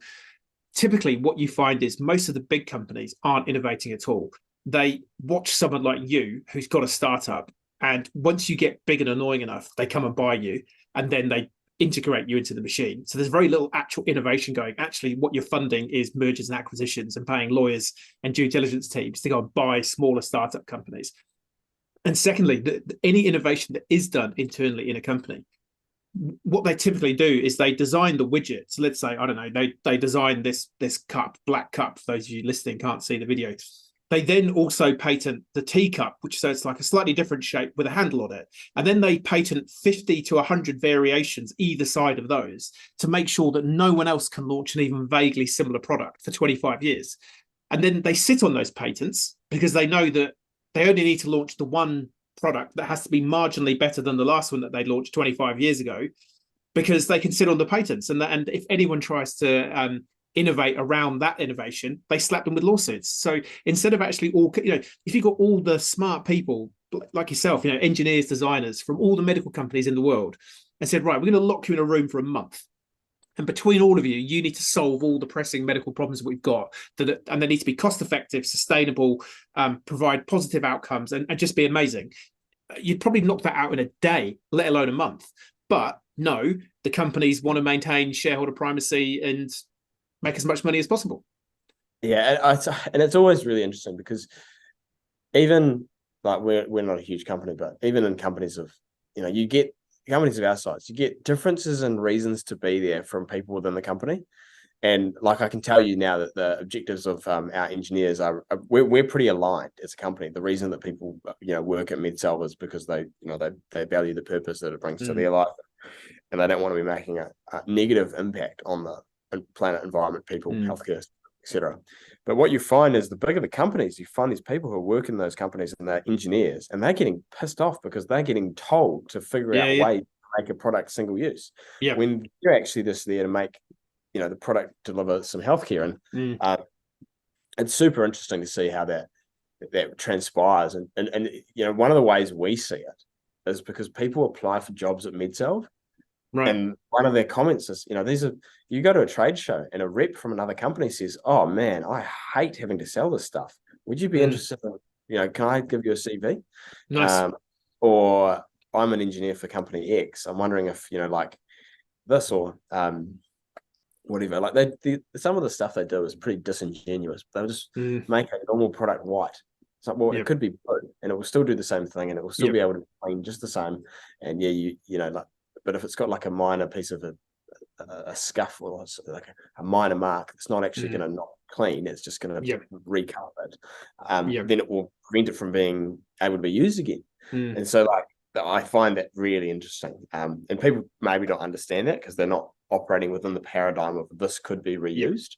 S1: typically what you find is most of the big companies aren't innovating at all. They watch someone like you who's got a startup, and once you get big and annoying enough, they come and buy you, and then they integrate you into the machine. So there's very little actual innovation going. Actually, what you're funding is mergers and acquisitions and paying lawyers and due diligence teams to go and buy smaller startup companies. And secondly, any innovation that is done internally in a company, what they typically do is they design the widget. So let's say, I don't know, they design this cup, black cup. For those of you listening can't see the video. They then also patent the teacup, which so it's like a slightly different shape with a handle on it. And then they patent 50 to 100 variations either side of those to make sure that no one else can launch an even vaguely similar product for 25 years. And then they sit on those patents because they know that they only need to launch the one product that has to be marginally better than the last one that they launched 25 years ago. because they can sit on the patents, and if anyone tries to innovate around that innovation, they slap them with lawsuits. So instead of actually all, if you've got all the smart people like yourself, engineers, designers from all the medical companies in the world, and said, right, we're going to lock you in a room for a month. And between all of you, you need to solve all the pressing medical problems that we've got, and they need to be cost effective, sustainable, provide positive outcomes, and just be amazing. You'd probably knock that out in a day, let alone a month. But no, the companies want to maintain shareholder primacy and make as much money as possible.
S2: Yeah, and it's always really interesting because even like we're not a huge company, but even in companies of, you get companies of our size, you get differences in reasons to be there from people within the company. And like I can tell you now that the objectives of our engineers we're pretty aligned as a company. The reason that people work at Medsalv is because they value the purpose that it brings to their life, and they don't want to be making a negative impact on the planet, environment, people, healthcare, etc. But what you find is the bigger the companies, you find these people who work in those companies and they're engineers, and they're getting pissed off because they're getting told to figure out ways to make a product single use.
S1: Yeah.
S2: When you're actually just there to make the product deliver some healthcare, and it's super interesting to see how that transpires. And one of the ways we see it is because people apply for jobs at Medsalv. Right. And one of their comments is, you go to a trade show and a rep from another company says, "Oh man, I hate having to sell this stuff. Would you be interested in, can I give you a CV?"
S1: Nice.
S2: Or I'm an engineer for company X. I'm wondering if, like this or whatever. Like some of the stuff they do is pretty disingenuous. They'll just make a normal product white. It's like, well, it could be blue and it will still do the same thing and it will still be able to clean just the same. And but if it's got like a minor piece of a scuff or like a minor mark, it's not actually going to not clean. It's just going to recolor it. Then it will prevent it from being able to be used again. And so I find that really interesting. And people maybe don't understand that because they're not operating within the paradigm of this could be reused.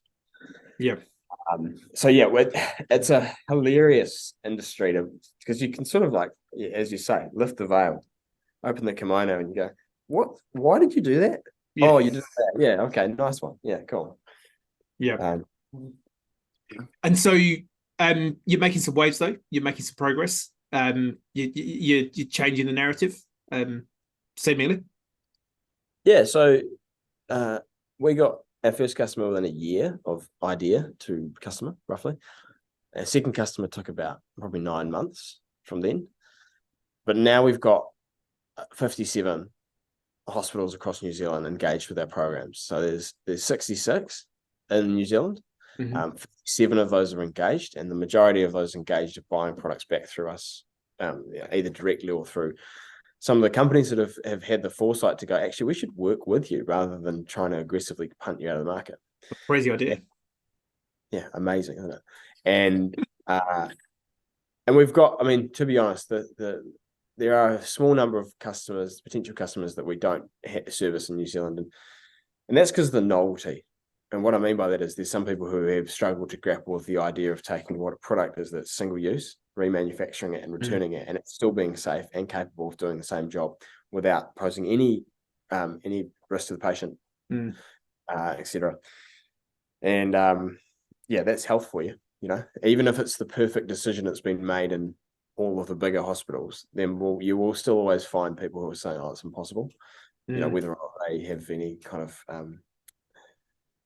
S2: It's a hilarious industry because you can sort of like, as you say, lift the veil, open the kimono and you go, what? Why did you do that? Oh, you did that. Yeah. Okay. Nice one. Yeah. Cool.
S1: Yeah. And so you're making some waves though. You're making some progress. You're changing the narrative. Seemingly.
S2: Yeah. So we got our first customer within a year of idea to customer, roughly. Our second customer took about probably 9 months from then. But now we've got 57 hospitals across New Zealand engaged with our programs. So there's 66 in New Zealand. 57 of those are engaged, and the majority of those engaged are buying products back through us, either directly or through some of the companies that have had the foresight to go, actually, we should work with you rather than trying to aggressively punt you out of the market.
S1: Crazy idea.
S2: Yeah, amazing, isn't it? And we've got, I mean, to be honest, there are a small number of potential customers that we don't service in New Zealand. And that's because of the novelty. And what I mean by that is there's some people who have struggled to grapple with the idea of taking what a product is that's single use, remanufacturing it and returning it, and it's still being safe and capable of doing the same job without posing any risk to the patient, etc. And that's health for you. Even if it's the perfect decision that's been made in all of the bigger hospitals, then you will still always find people who are saying, "Oh, it's impossible," whether or not they have any kind of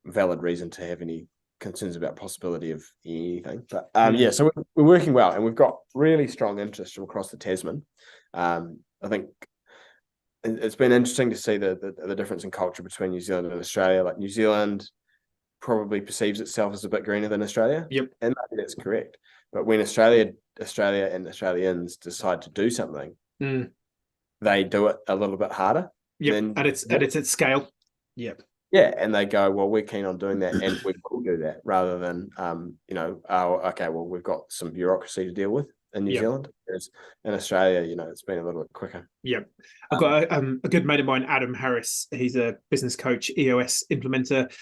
S2: valid reason to have any concerns about possibility of anything. But so we're working well, and we've got really strong interest from across the Tasman. I think it's been interesting to see the difference in culture between New Zealand and Australia. Like New Zealand probably perceives itself as a bit greener than Australia. Yep. And maybe that's correct. But when Australia and Australians decide to do something, they do it a little bit harder.
S1: Yeah, and it's at scale. Yep.
S2: Yeah, and they go, well, we're keen on doing that, and we will do that, rather than, okay, well, we've got some bureaucracy to deal with in New Zealand. Whereas in Australia, it's been a little bit quicker. Yeah,
S1: I've got a good mate of mine, Adam Harris. He's a business coach, EOS implementer.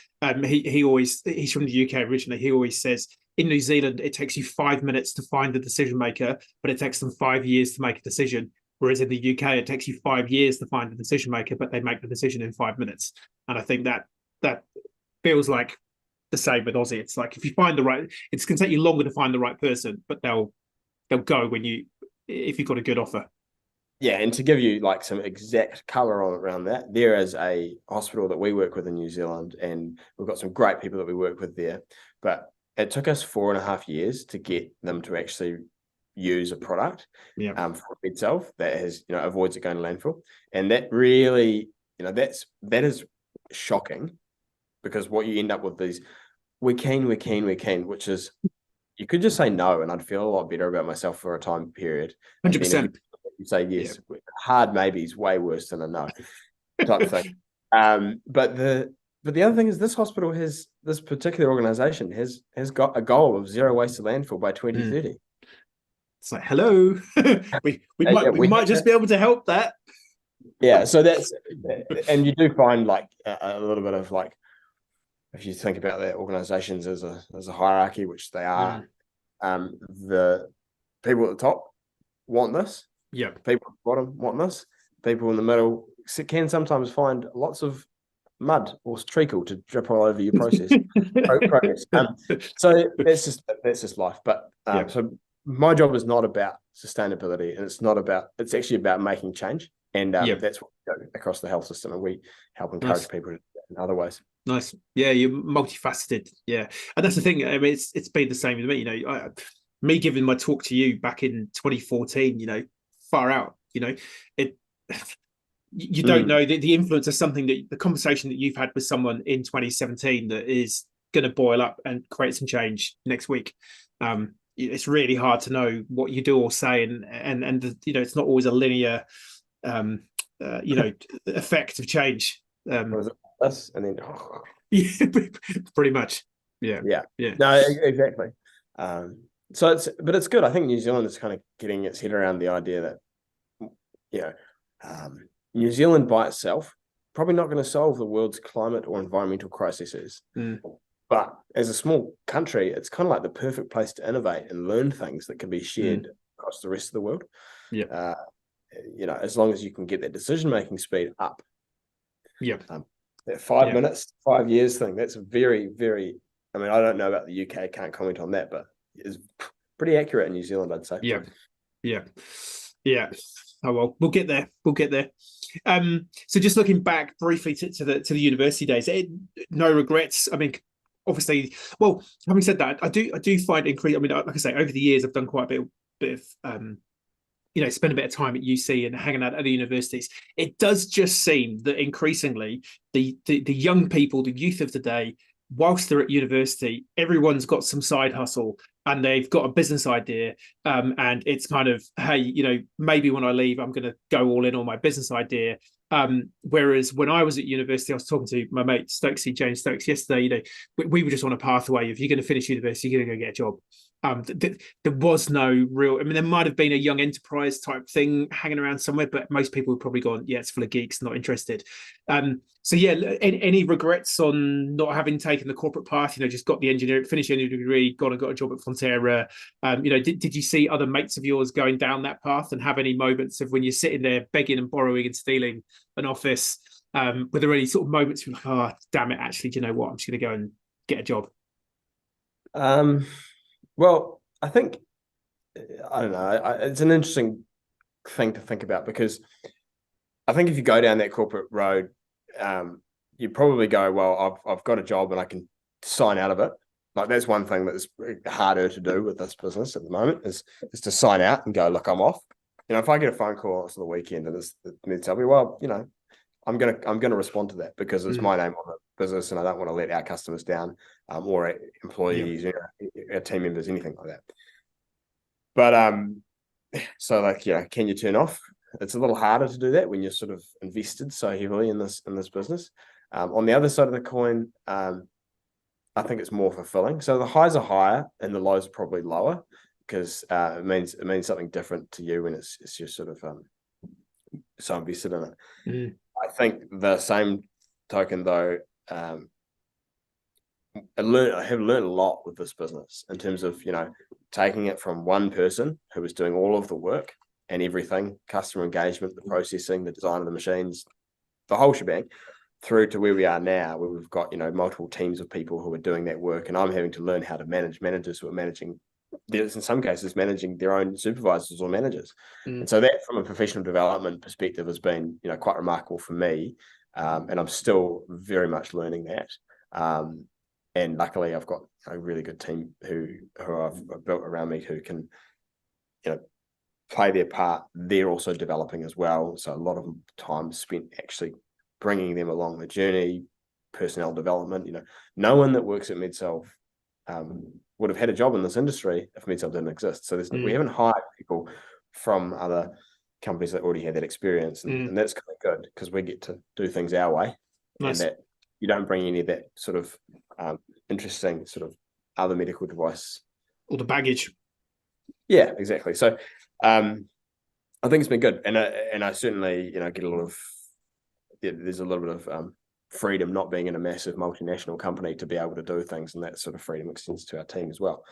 S1: He's from the UK originally. He always says, in New Zealand, it takes you 5 minutes to find the decision maker, but it takes them 5 years to make a decision. Whereas in the UK, it takes you 5 years to find a decision maker, but they make the decision in 5 minutes. And I think that feels like the same with Aussie. It's like if you find the right, it's going to take you longer to find the right person, but they'll go if you've got a good offer.
S2: Yeah, and to give you like some exact color on around that, there is a hospital that we work with in New Zealand, and we've got some great people that we work with there. But it took us 4.5 years to get them to actually use a product for Medsalv that has, avoids it going to landfill. And that really, that is shocking, because what you end up with these, we can, which is, you could just say no, and I'd feel a lot better about myself for a time period.
S1: 100%.
S2: You say yes. Hard maybe is way worse than a no type thing. But the other thing is, this particular organization has got a goal of zero waste to landfill by 2030.
S1: It's like, hello, we might just be able to help that.
S2: Yeah, so and you do find like a little bit of like, if you think about their organizations as a hierarchy, which they are, the people at the top want this.
S1: Yeah.
S2: People at the bottom want this. People in the middle can sometimes find lots of mud or treacle to drip all over your process. So that's just life. But so my job is not about sustainability, and it's actually about making change. And that's what we do across the health system, and we help encourage people in other ways.
S1: Nice. Yeah, you're multifaceted. Yeah. And that's the thing. I mean, it's been the same with me, me giving my talk to you back in 2014, far out, it, you don't know the influence of something, that the conversation that you've had with someone in 2017 that is going to boil up and create some change next week. It's really hard to know what you do or say, and it's not always a linear effect of change.
S2: Us and then
S1: pretty much. Yeah.
S2: No, exactly. So it's good. I think New Zealand is kind of getting its head around the idea that New Zealand by itself probably not going to solve the world's climate or environmental crises. But as a small country, it's kind of like the perfect place to innovate and learn things that can be shared across the rest of the world.
S1: Yeah.
S2: As long as you can get that decision-making speed up.
S1: Yeah.
S2: That 5 minutes, 5 years thing, that's very, very, I mean, I don't know about the UK, can't comment on that, but it's pretty accurate in New Zealand, I'd say.
S1: Yeah. Oh, well, we'll get there. So just looking back briefly to the university days, no regrets. I mean, obviously, well, having said that, I do find increase. I mean, like I say, over the years, I've done quite a bit of spend a bit of time at UC and hanging out at the universities. It does just seem that increasingly the young people, the youth of today, whilst they're at university, everyone's got some side hustle and they've got a business idea. And it's kind of, hey, maybe when I leave, I'm going to go all in on my business idea. Whereas when I was at university, I was talking to my mate James Stokes yesterday. We were just on a pathway of, you're going to finish university, you're going to go get a job. There was no real, I mean, there might have been a young enterprise type thing hanging around somewhere, but most people have probably gone, yeah, it's full of geeks, not interested. So yeah, any regrets on not having taken the corporate path, just got the engineering, finished the engineering degree, got a job at Fonterra. Did you see other mates of yours going down that path, and have any moments of when you're sitting there begging and borrowing and stealing an office? Were there any sort of moments where you're like, oh, damn it, actually, do you know what? I'm just going to go and get a job.
S2: Well, I think, I don't know, it's an interesting thing to think about, because I think if you go down that corporate road, you probably go, well, I've got a job and I can sign out of it. Like, that's one thing that's harder to do with this business at the moment is to sign out and go, look, I'm off. If I get a phone call on the weekend and it's Medsalv, well, I'm gonna respond to that, because it's my name on the business, and I don't want to let our customers down, or employees, our team members, anything like that. But so like, can you turn off? It's a little harder to do that when you're sort of invested so heavily in this business. On the other side of the coin, I think it's more fulfilling. So the highs are higher and the lows are probably lower, because it means something different to you when it's just sort of so invested in it. I think the same token, though, I have learned a lot with this business in terms of taking it from one person who was doing all of the work and everything, customer engagement, the processing, the design of the machines, the whole shebang, through to where we are now, where we've got, multiple teams of people who are doing that work, and I'm having to learn how to manage managers who are managing, there's in some cases managing their own supervisors or managers. And so that, from a professional development perspective, has been, quite remarkable for me. And I'm still very much learning that. And luckily I've got a really good team who I've built around me who can, play their part. They're also developing as well. So a lot of time spent actually bringing them along the journey, personnel development. No one that works at Medsalv would have had a job in this industry if Medsalv didn't exist. So we haven't hired people from other companies that already had that experience, and that's kind of good because we get to do things our way.
S1: Nice.
S2: And that you don't bring any of that sort of interesting sort of other medical device,
S1: all the baggage.
S2: Yeah, exactly. So I think it's been good, and I certainly get a lot of there's a little bit of freedom not being in a massive multinational company to be able to do things, and that sort of freedom extends to our team as well.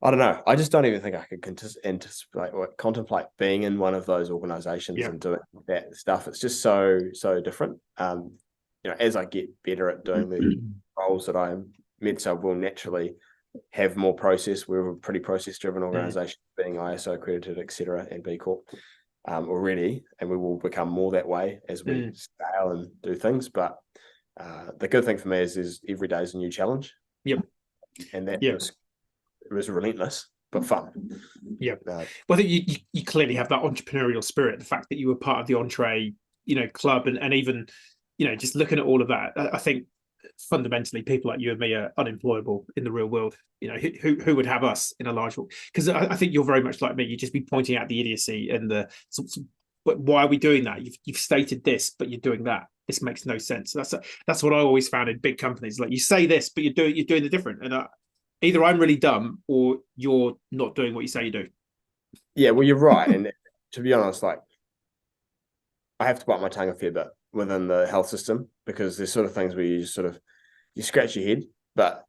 S2: I don't know. I just don't even think I could anticipate or contemplate being in one of those organizations and doing that stuff. It's just so different. As I get better at doing the roles that I am, Medsalv will naturally have more process. We're a pretty process-driven organization, being ISO accredited, etc., and B Corp already, and we will become more that way as we scale and do things. But the good thing for me is every day is a new challenge.
S1: Yep.
S2: And that was relentless but fun.
S1: Yeah. Well, I think you clearly have that entrepreneurial spirit. The fact that you were part of the Entree, club, and even, just looking at all of that, I think fundamentally people like you and me are unemployable in the real world. Who would have us in a large, because I think you're very much like me. You just be pointing out the idiocy and but why are we doing that? You've stated this, but you're doing that. This makes no sense. That's what I always found in big companies. Like, you say this, but you're doing the different. And either I'm really dumb or you're not doing what you say you do.
S2: Yeah, well, you're right. And to be honest, like, I have to bite my tongue a fair bit within the health system, because there's sort of things where you scratch your head, but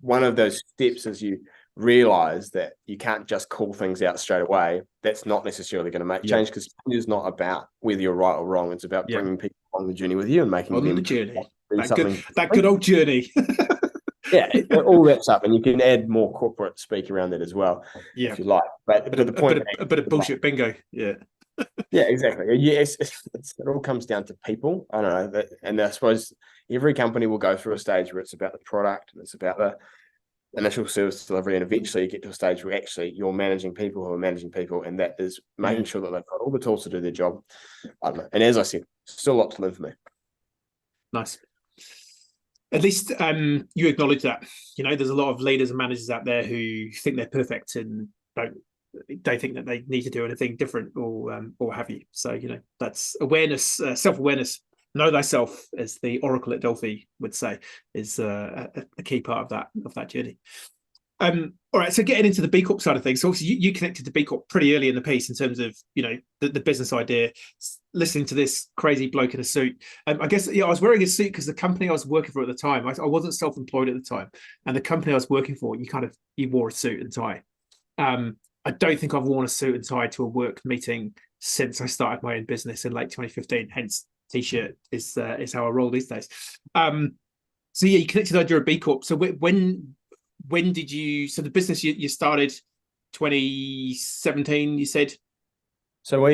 S2: one of those steps is you realize that you can't just call things out straight away. That's not necessarily going to make change, because change is not about whether you're right or wrong. It's about bringing people on the journey with you and making them
S1: the journey. That
S2: good
S1: old journey.
S2: Yeah, all that's up, and you can add more corporate speak around that as well, if you like. But to the point,
S1: a bit of bullshit bingo.
S2: Yeah, exactly. Yes, it all comes down to people. I don't know, and I suppose every company will go through a stage where it's about the product and it's about the initial service delivery, and eventually you get to a stage where actually you're managing people who are managing people, and that is making sure that they've got all the tools to do their job. I don't know. And as I said, still a lot to learn for me. Nice.
S1: At least you acknowledge that. There's a lot of leaders and managers out there who think they're perfect and don't think that they need to do anything different or have you. So that's awareness, self-awareness. Know thyself, as the Oracle at Delphi would say, is a key part of that journey. All right, so getting into the B Corp side of things. So obviously you connected to B Corp pretty early in the piece in terms of the business idea. Listening to this crazy bloke in a suit, I guess I was wearing a suit because the company I was working for at the time, I wasn't self-employed at the time, and the company I was working for, you wore a suit and tie. I don't think I've worn a suit and tie to a work meeting since I started my own business in late 2015. Hence, t-shirt is how I roll these days. So yeah, you connected under a B Corp. So when did you? So the business you started 2017, you said.
S2: So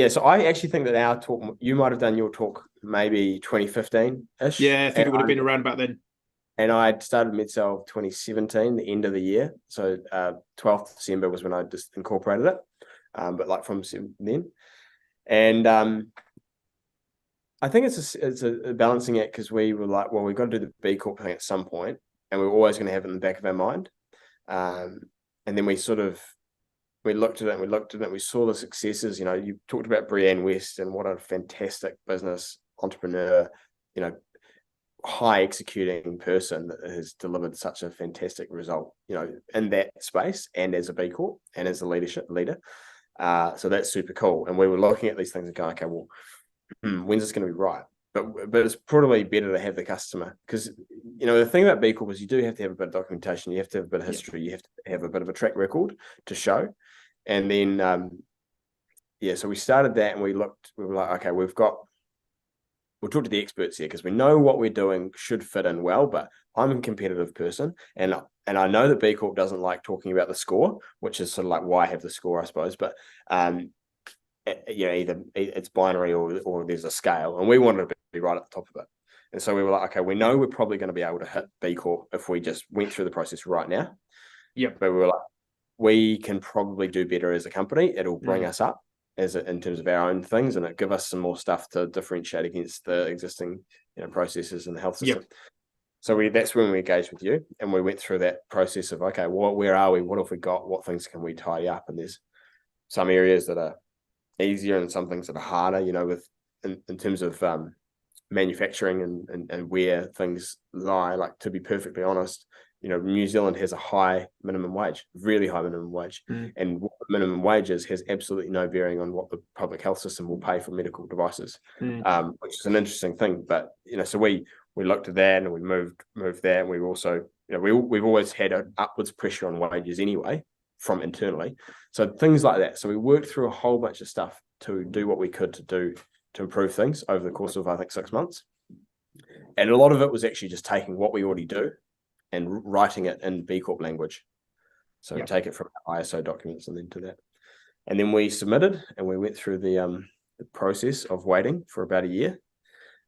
S2: so I actually think that our talk, you might have done your talk maybe 2015-ish.
S1: Yeah, I think it would have been around about then.
S2: And I started Medsalv 2017, the end of the year. So 12th December was when I just incorporated it, but like from then. And I think it's a balancing act, because we were like, well, we've got to do the B Corp thing at some point, and we're always going to have it in the back of our mind. And then we looked at it, we saw the successes. You talked about Brianne West and what a fantastic business entrepreneur, high executing person that has delivered such a fantastic result, in that space, and as a B Corp and as a leader. So that's super cool. And we were looking at these things and going, okay, well, when's this going to be right? But it's probably better to have the customer, because the thing about B Corp is you do have to have a bit of documentation, you have to have a bit of history, you have to have a bit of a track record to show. And then, so we started that, and we were like, okay, we'll talk to the experts here, because we know what we're doing should fit in well, but I'm a competitive person, and I know that B Corp doesn't like talking about the score, which is sort of like why have the score, I suppose. But either it's binary or there's a scale, and we wanted to be right at the top of it. And so we were like, okay, we know we're probably going to be able to hit B Corp if we just went through the process right now.
S1: Yeah.
S2: But we were like, we can probably do better as a company. It'll bring us up in terms of our own things, and it give us some more stuff to differentiate against the existing processes in the health system. Yep. So that's when we engaged with you, and we went through that process of, okay, where are we? What have we got? What things can we tidy up? And there's some areas that are easier and some things that are harder, in terms of manufacturing and where things lie. Like, to be perfectly honest, New Zealand has a high minimum wage, really high minimum wage. And what the minimum wage is has absolutely no bearing on what the public health system will pay for medical devices, which is an interesting thing. But, so we looked at that, and we moved that. And we also, we've always had an upwards pressure on wages anyway from internally. So things like that. So we worked through a whole bunch of stuff to do what we could to improve things over the course of, I think, 6 months. And a lot of it was actually just taking what we already do and writing it in B Corp language. So take it from ISO documents and then to that. And then we submitted, and we went through the process of waiting for about a year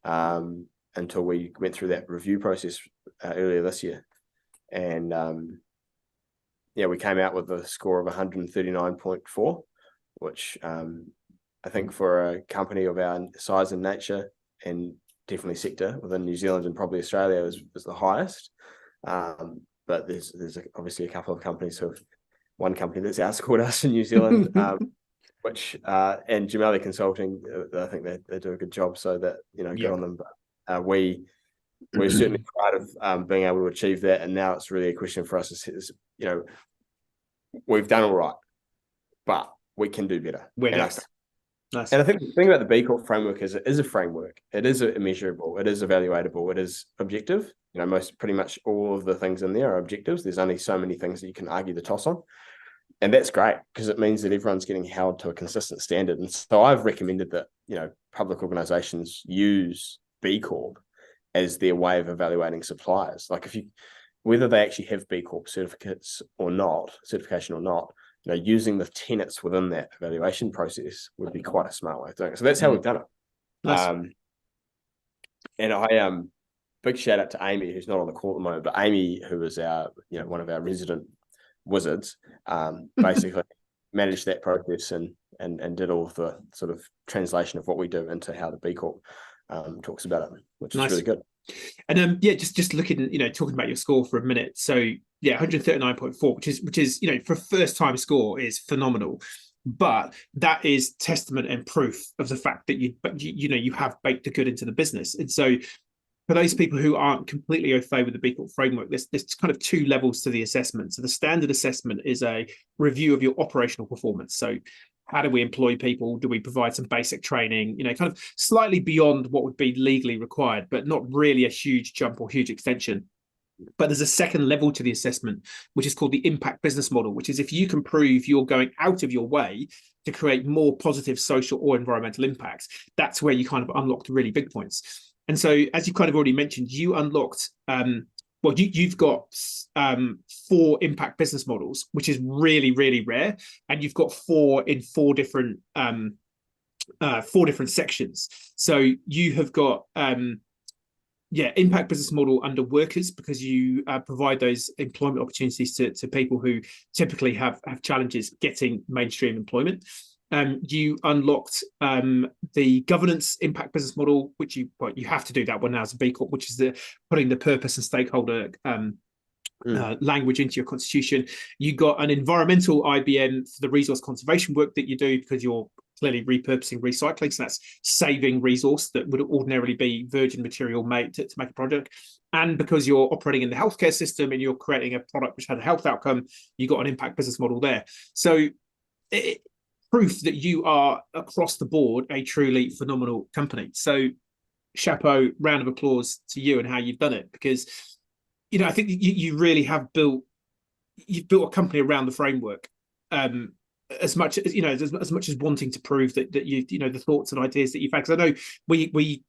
S2: until we went through that review process earlier this year. And we came out with a score of 139.4, which I think for a company of our size and nature, and definitely sector within New Zealand and probably Australia, is the highest. But there's obviously a couple of companies one company that's outscored us in New Zealand, which and Gemelli Consulting, I think they do a good job, so that good on them. But we're certainly proud of being able to achieve that, and now it's really a question for us is we've done all right, but we can do better.
S1: Nice.
S2: And I think the thing about the B Corp framework is it is a framework. It is measurable. It is evaluatable. It is objective. Pretty much all of the things in there are objectives. There's only so many things that you can argue the toss on. And that's great, because it means that everyone's getting held to a consistent standard. And so I've recommended that, public organizations use B Corp as their way of evaluating suppliers. Like, whether they actually have B Corp certification or not, using the tenets within that evaluation process would be quite a smart way of doing it. So that's how we've done it. Nice. And I big shout out to Amy, who's not on the call at the moment, but Amy, who is our, one of our resident wizards, basically managed that process and did all of the sort of translation of what we do into how the B Corp talks about it, which is really good.
S1: And just looking, talking about your score for a minute. So 139.4, which is for a first time score is phenomenal. But that is testament and proof of the fact that you have baked the good into the business. And so for those people who aren't completely au fait with the B Corp framework, there's kind of two levels to the assessment. So the standard assessment is a review of your operational performance. So how do we employ people? Do we provide some basic training? Kind of slightly beyond what would be legally required, but not really a huge jump or huge extension. But there's a second level to the assessment, which is called the impact business model, which is if you can prove you're going out of your way to create more positive social or environmental impacts, that's where you kind of unlock the really big points. And so, as you kind of already mentioned, you unlocked, you've got 4 impact business models, which is really, really rare. And you've got 4 in 4 different sections. So you have got, impact business model under workers, because you provide those employment opportunities to people who typically have challenges getting mainstream employment. You unlocked the governance impact business model, which you have to do that one now as a B Corp, which is putting the purpose and stakeholder language into your constitution. You got an environmental IBM for the resource conservation work that you do, because you're clearly repurposing recycling. So that's saving resource that would ordinarily be virgin material made to make a product. And because you're operating in the healthcare system and you're creating a product which had a health outcome, you got an impact business model there. So proof that you are across the board a truly phenomenal company. So chapeau, round of applause to you and how you've done it, because I think you really have built a company around the framework. as much as as much as wanting to prove that you know the thoughts and ideas that you've had. Because I know we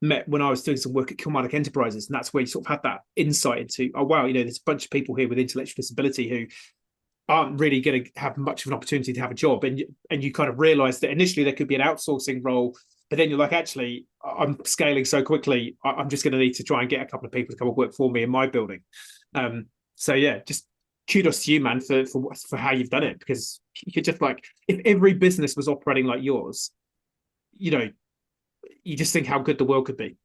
S1: met when I was doing some work at Kilmarnock Enterprises, and that's where you sort of had that insight into, oh wow, there's a bunch of people here with intellectual disability who aren't really going to have much of an opportunity to have a job, and you kind of realize that initially there could be an outsourcing role, but then you're like, actually, I'm scaling so quickly, I'm just going to need to try and get a couple of people to come and work for me in my building. So yeah, just kudos to you, man, for how you've done it, because you're just like, if every business was operating like yours, you just think how good the world could be.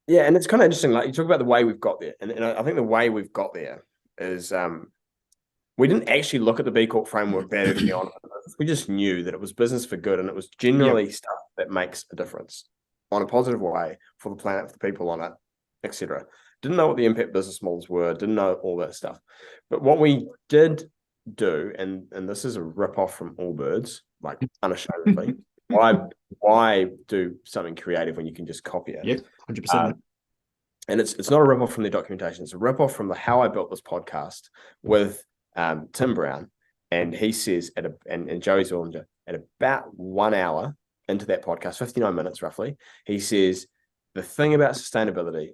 S2: Yeah, and it's kind of interesting. Like, you talk about the way we've got there, and I think the way we've got there is we didn't actually look at the B Corp framework that early on. We just knew that it was business for good, and it was generally stuff that makes a difference on a positive way for the planet, for the people on it, etc. Didn't know what the impact business models were, didn't know all that stuff. But what we did do, and this is a rip-off from Allbirds, like unashamedly, why do something creative when you can just copy it?
S1: Yeah, 100%.
S2: And it's not a rip-off from the documentation, it's a rip-off from the How I Built This podcast with Tim Brown. And he says, and Joey Zorlinger, at about 1 hour into that podcast, 59 minutes roughly, he says, the thing about sustainability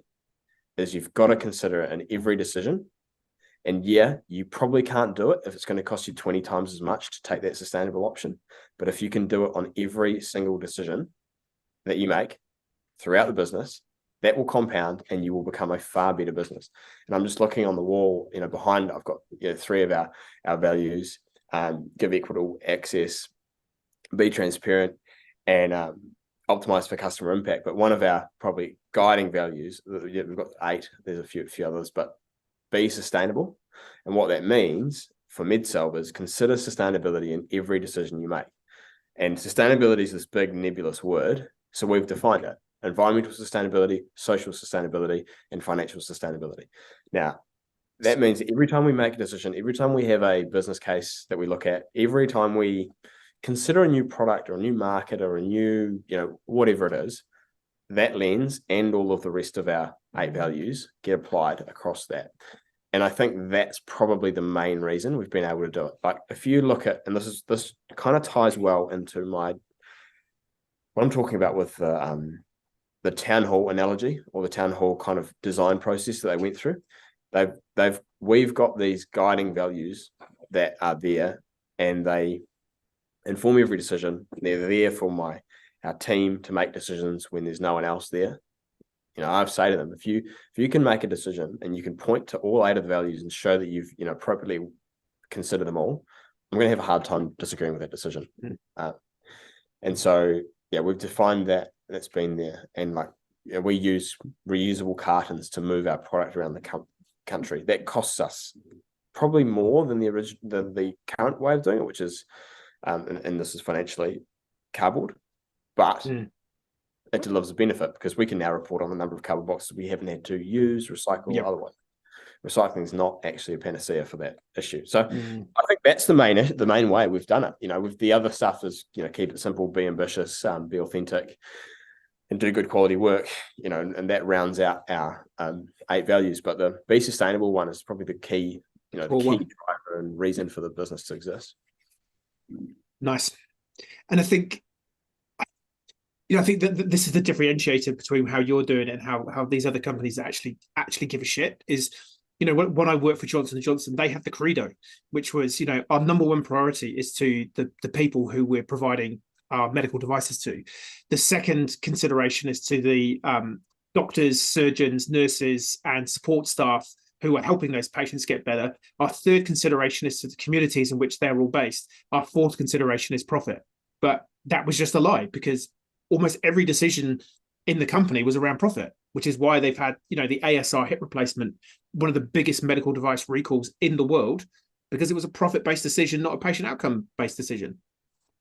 S2: is you've got to consider it in every decision. And yeah, you probably can't do it if it's going to cost you 20 times as much to take that sustainable option. But if you can do it on every single decision that you make throughout the business, that will compound and you will become a far better business. And I'm just looking on the wall, behind, I've got 3 of our values: give equitable access, be transparent, and optimize for customer impact. But one of our probably guiding values, we've got 8, there's a few others, but be sustainable. And what that means for Medsalv is consider sustainability in every decision you make. And sustainability is this big nebulous word. So we've defined it: environmental sustainability, social sustainability, and financial sustainability. Now, that means every time we make a decision, every time we have a business case that we look at, every time we consider a new product or a new market or a new, whatever it is, that lens and all of the rest of our 8 values get applied across that. And I think that's probably the main reason we've been able to do it. Like, if you look at, and this kind of ties well into what I'm talking about with the town hall analogy, or the town hall kind of design process that they went through. We've got these guiding values that are there, and they inform every decision. They're there for our team to make decisions when there's no one else there. I've say to them, if you can make a decision and you can point to all 8 of the values and show that you've appropriately considered them all, I'm going to have a hard time disagreeing with that decision. And so we've defined that. That's been there, and we use reusable cartons to move our product around the country. That costs us probably more than the current way of doing it, which is, and this is financially cardboard, but it delivers a benefit because we can now report on the number of cardboard boxes we haven't had to use, recycle, otherwise. Recycling is not actually a panacea for that issue. So I think that's the main way we've done it. With the other stuff is, keep it simple, be ambitious, be authentic, and do good quality work, and that rounds out our 8 values. But the be sustainable one is probably the key, the key driver and reason for the business to exist.
S1: Nice. And I think that this is the differentiator between how you're doing it and how these other companies actually give a shit is, when I worked for Johnson & Johnson, they had the credo, which was, our number one priority is to the people who we're providing our medical devices to. The second consideration is to the doctors, surgeons, nurses, and support staff who are helping those patients get better. Our third consideration is to the communities in which they're all based. Our fourth consideration is profit. But that was just a lie, because almost every decision in the company was around profit, which is why they've had, the ASR hip replacement, one of the biggest medical device recalls in the world, because it was a profit-based decision, not a patient outcome-based decision.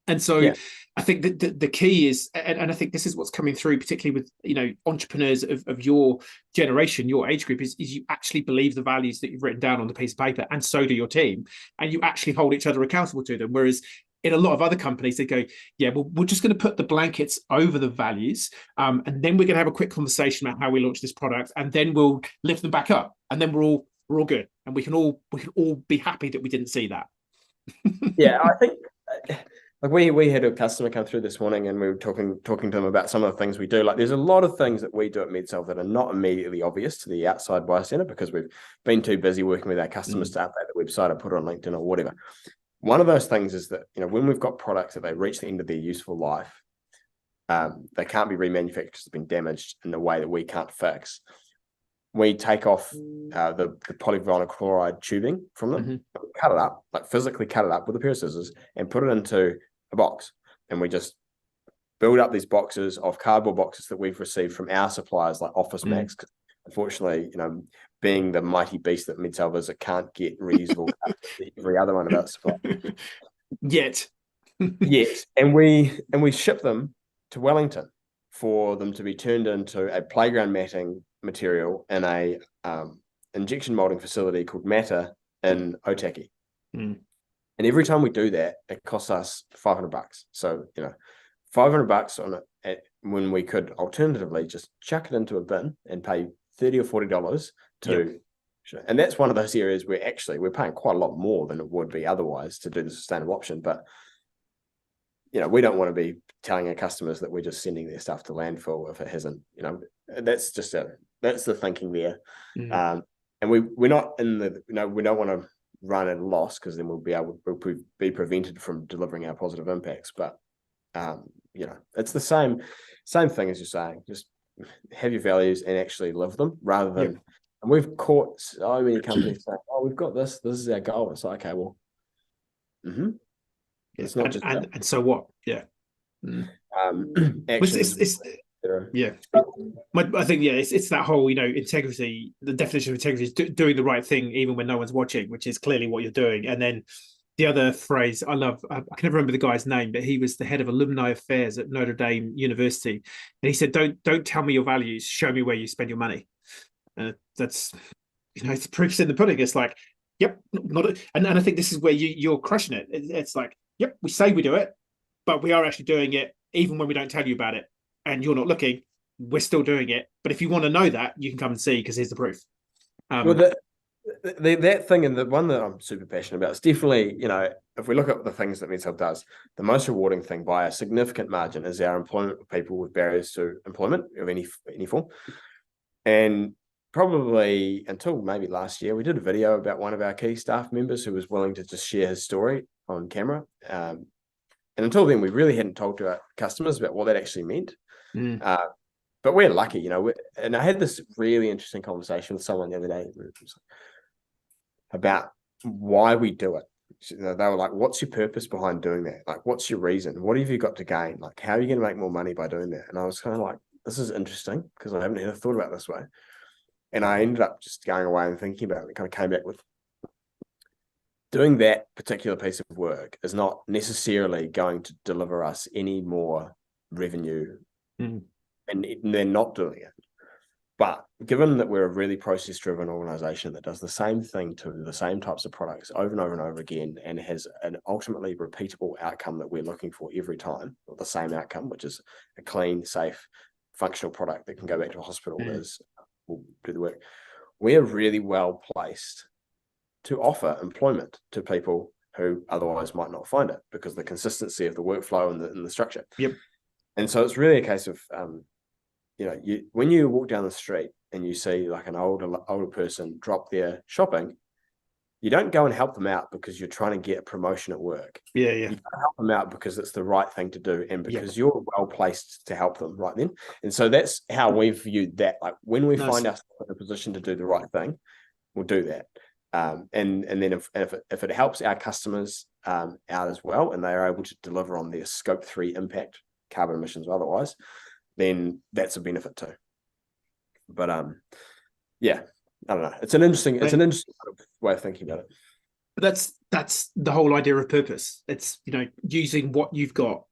S1: And so I think that the key is, and I think this is what's coming through, particularly with, entrepreneurs of your generation, your age group, is you actually believe the values that you've written down on the piece of paper, and so do your team, and you actually hold each other accountable to them. Whereas in a lot of other companies, they go, well, we're just going to put the blankets over the values, and then we're going to have a quick conversation about how we launch this product, and then we'll lift them back up, and then we're all good, and we can all be happy that we didn't see that.
S2: I think like we had a customer come through this morning, and we were talking to them about some of the things we do. Like, there's a lot of things that we do at Medsalv that are not immediately obvious to the outside bystander because we've been too busy working with our customers to update the website or put it on LinkedIn or whatever. One of those things is that, when we've got products that they reach the end of their useful life, they can't be remanufactured because they've been damaged in a way that we can't fix. We take off the polyvinyl chloride tubing from them, cut it up, like physically cut it up with a pair of scissors, and put it into a box. And we just build up these boxes of cardboard boxes that we've received from our suppliers, like Office Max. Because unfortunately, being the mighty beast that Medsalv is, it can't get reusable every other one of our suppliers
S1: yet.
S2: And we ship them to Wellington for them to be turned into a playground matting material in a injection molding facility called Matter in Otaki. And every time we do that, it costs us $500. So, $500 on it, when we could alternatively just chuck it into a bin and pay $30 or $40 to. And that's one of those areas where actually we're paying quite a lot more than it would be otherwise to do the sustainable option. But we don't want to be telling our customers that we're just sending their stuff to landfill if it hasn't. That's just that's the thinking there. And we're not in the, we don't want to run at a loss, because then we'll be prevented from delivering our positive impacts. But it's the same thing as you're saying. Just have your values and actually live them, rather than. And we've caught so many companies saying, "Oh, we've got this. This is our goal." It's like, okay, well, it's not just
S1: and so what? Yeah.
S2: Actions,
S1: I think it's that whole integrity. The definition of integrity is doing the right thing even when no one's watching, which is clearly what you're doing. And then the other phrase I love, I can never remember the guy's name, but he was the head of alumni affairs at Notre Dame University, and he said, "Don't tell me your values. Show me where you spend your money." That's it's proofs in the pudding. It's like, yep, and I think this is where you're crushing it. It's like, yep, we say we do it, but we are actually doing it even when we don't tell you about it, and you're not looking. We're still doing it. But if you want to know that, you can come and see, because here's the proof.
S2: Well, that thing, and the one that I'm super passionate about is definitely, if we look at the things that Medsalv does, the most rewarding thing by a significant margin is our employment of people with barriers to employment of any form. And probably until maybe last year, we did a video about one of our key staff members who was willing to just share his story on camera. And until then, we really hadn't talked to our customers about what that actually meant. But we're lucky, and I had this really interesting conversation with someone the other day about why we do it. They were like, "What's your purpose behind doing that? Like, what's your reason? What have you got to gain? Like, how are you going to make more money by doing that?" And I was kind of like, this is interesting, because I haven't ever thought about it this way. And I ended up just going away and thinking about it, and kind of came back with, doing that particular piece of work is not necessarily going to deliver us any more revenue, and they're not doing it. But given that we're a really process-driven organization that does the same thing to the same types of products over and over and over again, and has an ultimately repeatable outcome that we're looking for every time, or the same outcome, which is a clean, safe, functional product that can go back to a hospital will do the work, we're really well placed to offer employment to people who otherwise might not find it, because of the consistency of the workflow and the structure. And so it's really a case of, when you walk down the street and you see like an older person drop their shopping, you don't go and help them out because you're trying to get a promotion at work. You help them out because it's the right thing to do, and because you're well placed to help them right then. And so that's how we've viewed that. Like, when we find ourselves in a position to do the right thing, we'll do that. And then if it helps our customers out as well, and they are able to deliver on their scope 3 impact, carbon emissions or otherwise, then that's a benefit too. But I don't know. It's an interesting way of thinking about it.
S1: But that's the whole idea of purpose. It's using what you've got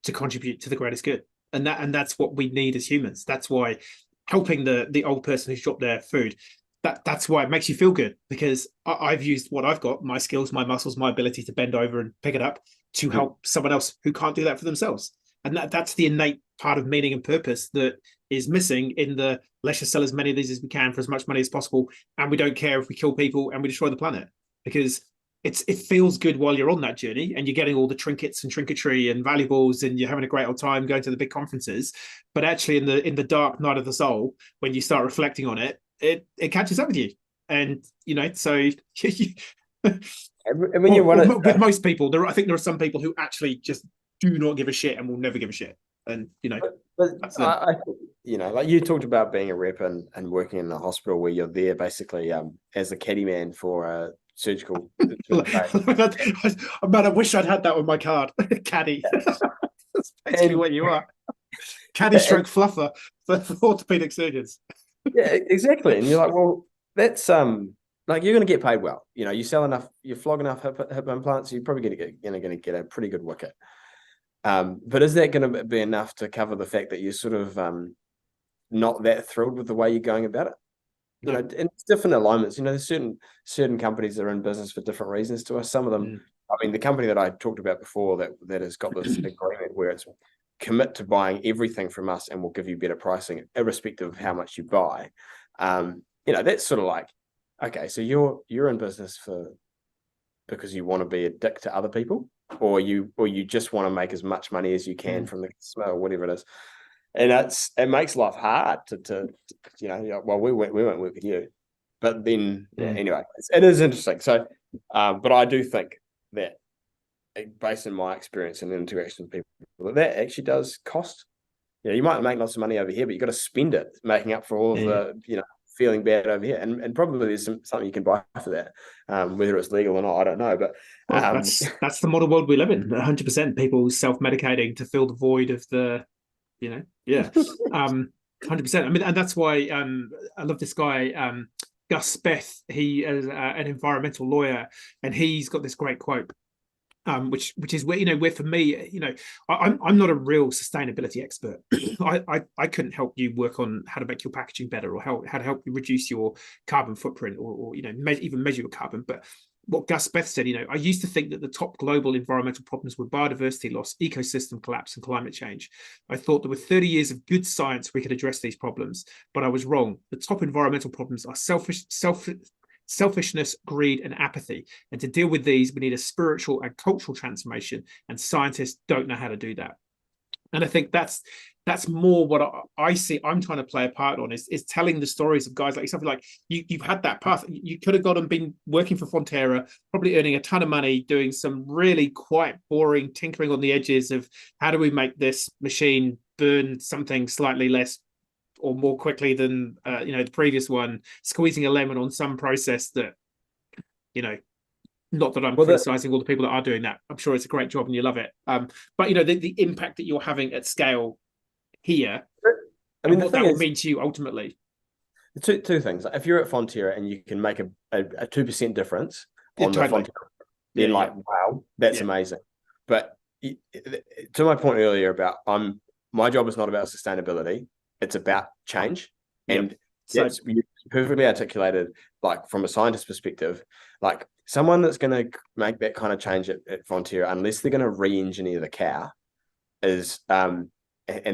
S1: to contribute to the greatest good, and that's what we need as humans. That's why helping the old person who's dropped their food, that's why it makes you feel good, because I've used what I've got, my skills, my muscles, my ability to bend over and pick it up, to help someone else who can't do that for themselves. And that's the innate part of meaning and purpose that is missing in the let's just sell as many of these as we can for as much money as possible, and we don't care if we kill people and we destroy the planet. Because it feels good while you're on that journey and you're getting all the trinkets and trinketry and valuables and you're having a great old time going to the big conferences. But actually in the dark night of the soul, when you start reflecting on it, it catches up with you. And so
S2: And when you want to,
S1: with most people, I think there are some people who actually just do not give a shit and will never give a shit. And
S2: but I like you talked about being a rep and working in a hospital where you're there basically as a caddy man for a surgical.
S1: Man, I wish I'd had that on my card. Caddy. That's basically what you are. Caddy stroke fluffer for orthopedic surgeons.
S2: Yeah, exactly. And you're like, well, that's like you're going to get paid well. You sell enough, you flog enough hip implants, you're probably going to get a pretty good wicket. But is that going to be enough to cover the fact that you're sort of not that thrilled with the way you're going about it?
S1: No.
S2: And it's different alignments. There's certain companies that are in business for different reasons to us. Some of them, I mean, the company that I talked about before that has got this agreement where it's commit to buying everything from us and we'll give you better pricing irrespective of how much you buy. That's sort of like, okay, so you're in business because you want to be a dick to other people, or you just want to make as much money as you can from the customer or whatever it is. And it makes life hard to well, we won't work with you. But then anyway, it is interesting. So but I do think that based on my experience and interaction with people, that actually does cost. You might make lots of money over here, but you've got to spend it making up for all of the feeling bad over here. And probably there's something you can buy for that, whether it's legal or not, I don't know. But
S1: that's the model world we live in. 100% people self-medicating to fill the void of the 100%. I mean, and that's why I love this guy, Gus Speth. He is an environmental lawyer, and he's got this great quote, which is where for me, I'm not a real sustainability expert. I couldn't help you work on how to make your packaging better or how to help you reduce your carbon footprint or even measure your carbon. But what Gus Speth said, I used to think that the top global environmental problems were biodiversity loss, ecosystem collapse, and climate change. I thought that with 30 years of good science, we could address these problems, but I was wrong. The top environmental problems are selfishness, greed, and apathy. And to deal with these, we need a spiritual and cultural transformation, and scientists don't know how to do that. And I think that's more what I see I'm trying to play a part on is telling the stories of guys like yourself. Like you've had that path. You could have gone and been working for Fonterra, probably earning a ton of money, doing some really quite boring tinkering on the edges of how do we make this machine burn something slightly less or more quickly than the previous one, squeezing a lemon on some process that, not that I'm criticizing all the people that are doing that. I'm sure it's a great job and you love it. But the impact that you're having at scale here, I mean, what that will mean to you ultimately.
S2: Two things. If you're at Fonterra and you can make a 2% difference on the Fonterra, then wow, that's amazing. But to my point earlier about my job is not about sustainability. It's about change. And that's perfectly articulated, like from a scientist perspective, like someone that's going to make that kind of change at Fonterra, unless they're going to re-engineer the cow, is and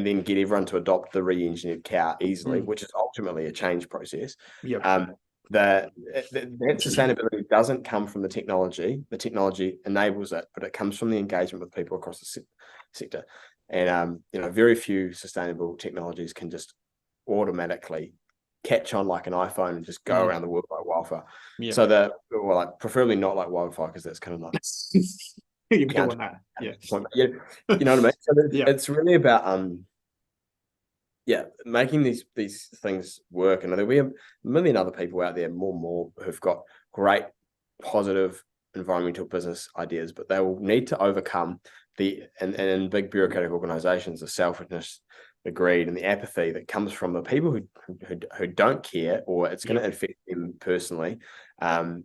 S2: then get everyone to adopt the re-engineered cow easily, which is ultimately a change process. That sustainability doesn't come from the technology. The technology enables it, but it comes from the engagement with people across the sector. And very few sustainable technologies can just automatically catch on like an iPhone and just go around the world like wildfire. So preferably not like wildfire, because that's kind of nice.
S1: You don't want that.
S2: You know what I mean? So it's really about making these things work. And there'll be a million other people out there, more who've got great positive environmental business ideas, but they will need to overcome and in big bureaucratic organizations, the selfishness, the greed, and the apathy that comes from the people who don't care, or it's going to affect them personally, and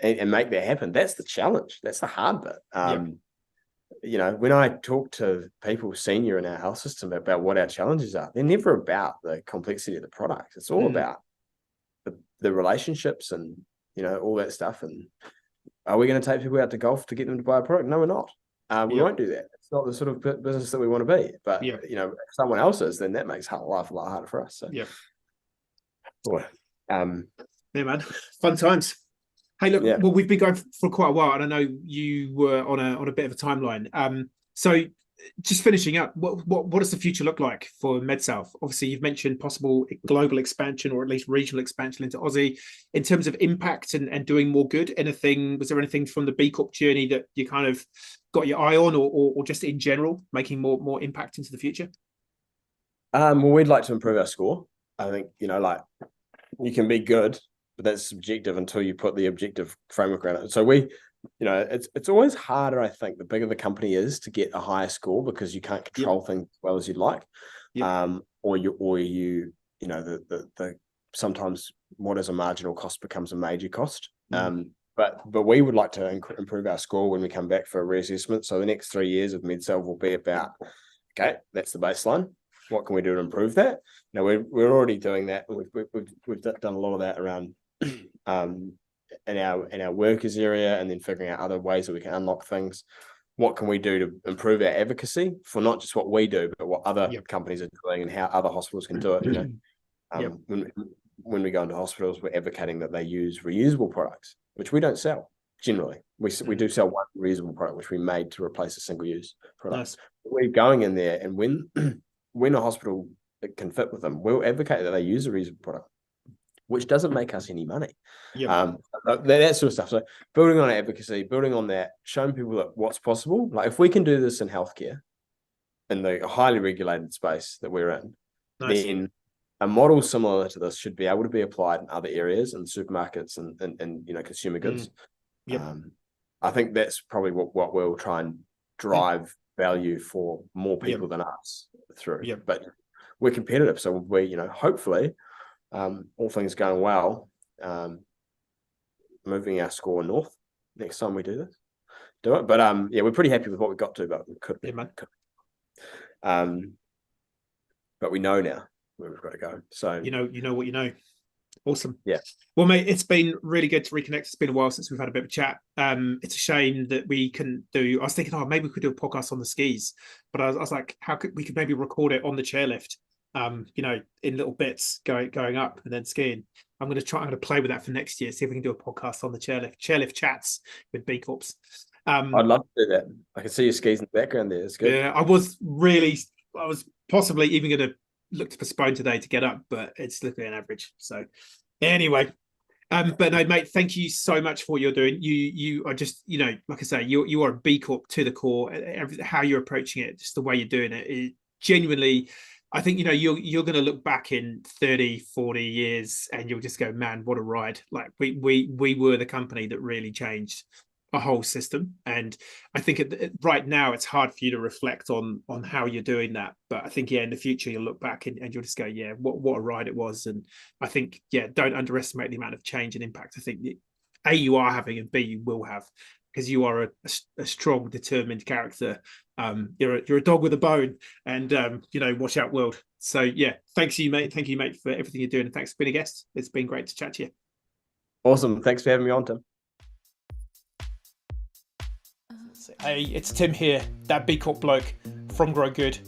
S2: make that happen. That's the challenge. That's the hard bit. When I talk to people senior in our health system about what our challenges are, they're never about the complexity of the product. It's all about the relationships and all that stuff. And are we going to take people out to golf to get them to buy a product? No, we're not. We won't do that. It's not the sort of business that we want to be. But if someone else is, then that makes life a lot harder for us. So
S1: man, fun times. Hey, look,
S2: Yeah.
S1: well, we've been going for quite a while, and I know you were on a bit of a timeline. So just finishing up, what does the future look like for Medsalv? Obviously, you've mentioned possible global expansion or at least regional expansion into Aussie. In terms of impact and doing more good, was there anything from the B Corp journey that you kind of got your eye on, or just in general making more impact into the future?
S2: Well, we'd like to improve our score. I think, like you can be good, but that's subjective until you put the objective framework around it. So it's always harder, I think, the bigger the company is to get a higher score because you can't control things as well as you'd like. The sometimes what is a marginal cost becomes a major cost. But we would like to improve our score when we come back for a reassessment. So the next 3 years of Medsalv will be about, okay, that's the baseline. What can we do to improve that? We're already doing that. We've done a lot of that around in our workers area, and then figuring out other ways that we can unlock things. What can we do to improve our advocacy for not just what we do, but what other companies are doing and how other hospitals can do it? When we go into hospitals, we're advocating that they use reusable products, which we don't sell generally. We do sell one reusable product, which we made to replace a single-use product. Nice. We're going in there, and when a hospital can fit with them, we'll advocate that they use a reusable product, which doesn't make us any money. That sort of stuff. So building on advocacy, building on that, showing people that what's possible. Like if we can do this in healthcare, in the highly regulated space that we're in, then a model similar to this should be able to be applied in other areas, in supermarkets and consumer goods. I think that's probably what we'll try and drive value for more people than us through. But we're competitive, so we hopefully, all things going well, moving our score north next time we do it. But we're pretty happy with what we got to, but we could. But we know now where we've got to go. So
S1: you know what you know. Awesome.
S2: Yeah.
S1: Well, mate, it's been really good to reconnect. It's been a while since we've had a bit of a chat. It's a shame that we couldn't do. I was thinking, maybe we could do a podcast on the skis, but I was like, how could we maybe record it on the chairlift? In little bits going up and then skiing. I'm going to play with that for next year. See if we can do a podcast on the chairlift chats with B Corps.
S2: I'd love to do that. I can see your skis in the background there. It's good.
S1: Yeah, I was possibly even going to look to postpone today to get up, but it's looking an average. So anyway, but no, mate, thank you so much for what you're doing. You are just, like I say, you are a B Corp to the core. How you're approaching it, just the way you're doing it genuinely. I think, you're going to look back in 30, 40 years and you'll just go, man, what a ride. Like we were the company that really changed a whole system. And I think right now it's hard for you to reflect on how you're doing that. But I think, in the future, you'll look back and you'll just go, what a ride it was. And I think, don't underestimate the amount of change and impact I think A, you are having, and B, you will have, because you are a strong, determined character. You're a dog with a bone, and watch out, world. So thanks you, mate. Thank you, mate, for everything you're doing, and thanks for being a guest. It's been great to chat to you.
S2: Awesome. Thanks for having me on, Tim.
S1: Hey, it's Tim here, that B Corp bloke from Grow Good.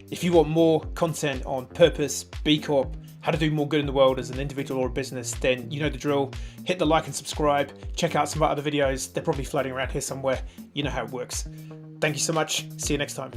S1: If you want more content on purpose, B Corp, how to do more good in the world as an individual or a business, then you know the drill. Hit the like and subscribe. Check out some of our other videos. They're probably floating around here somewhere. You know how it works. Thank you so much. See you next time.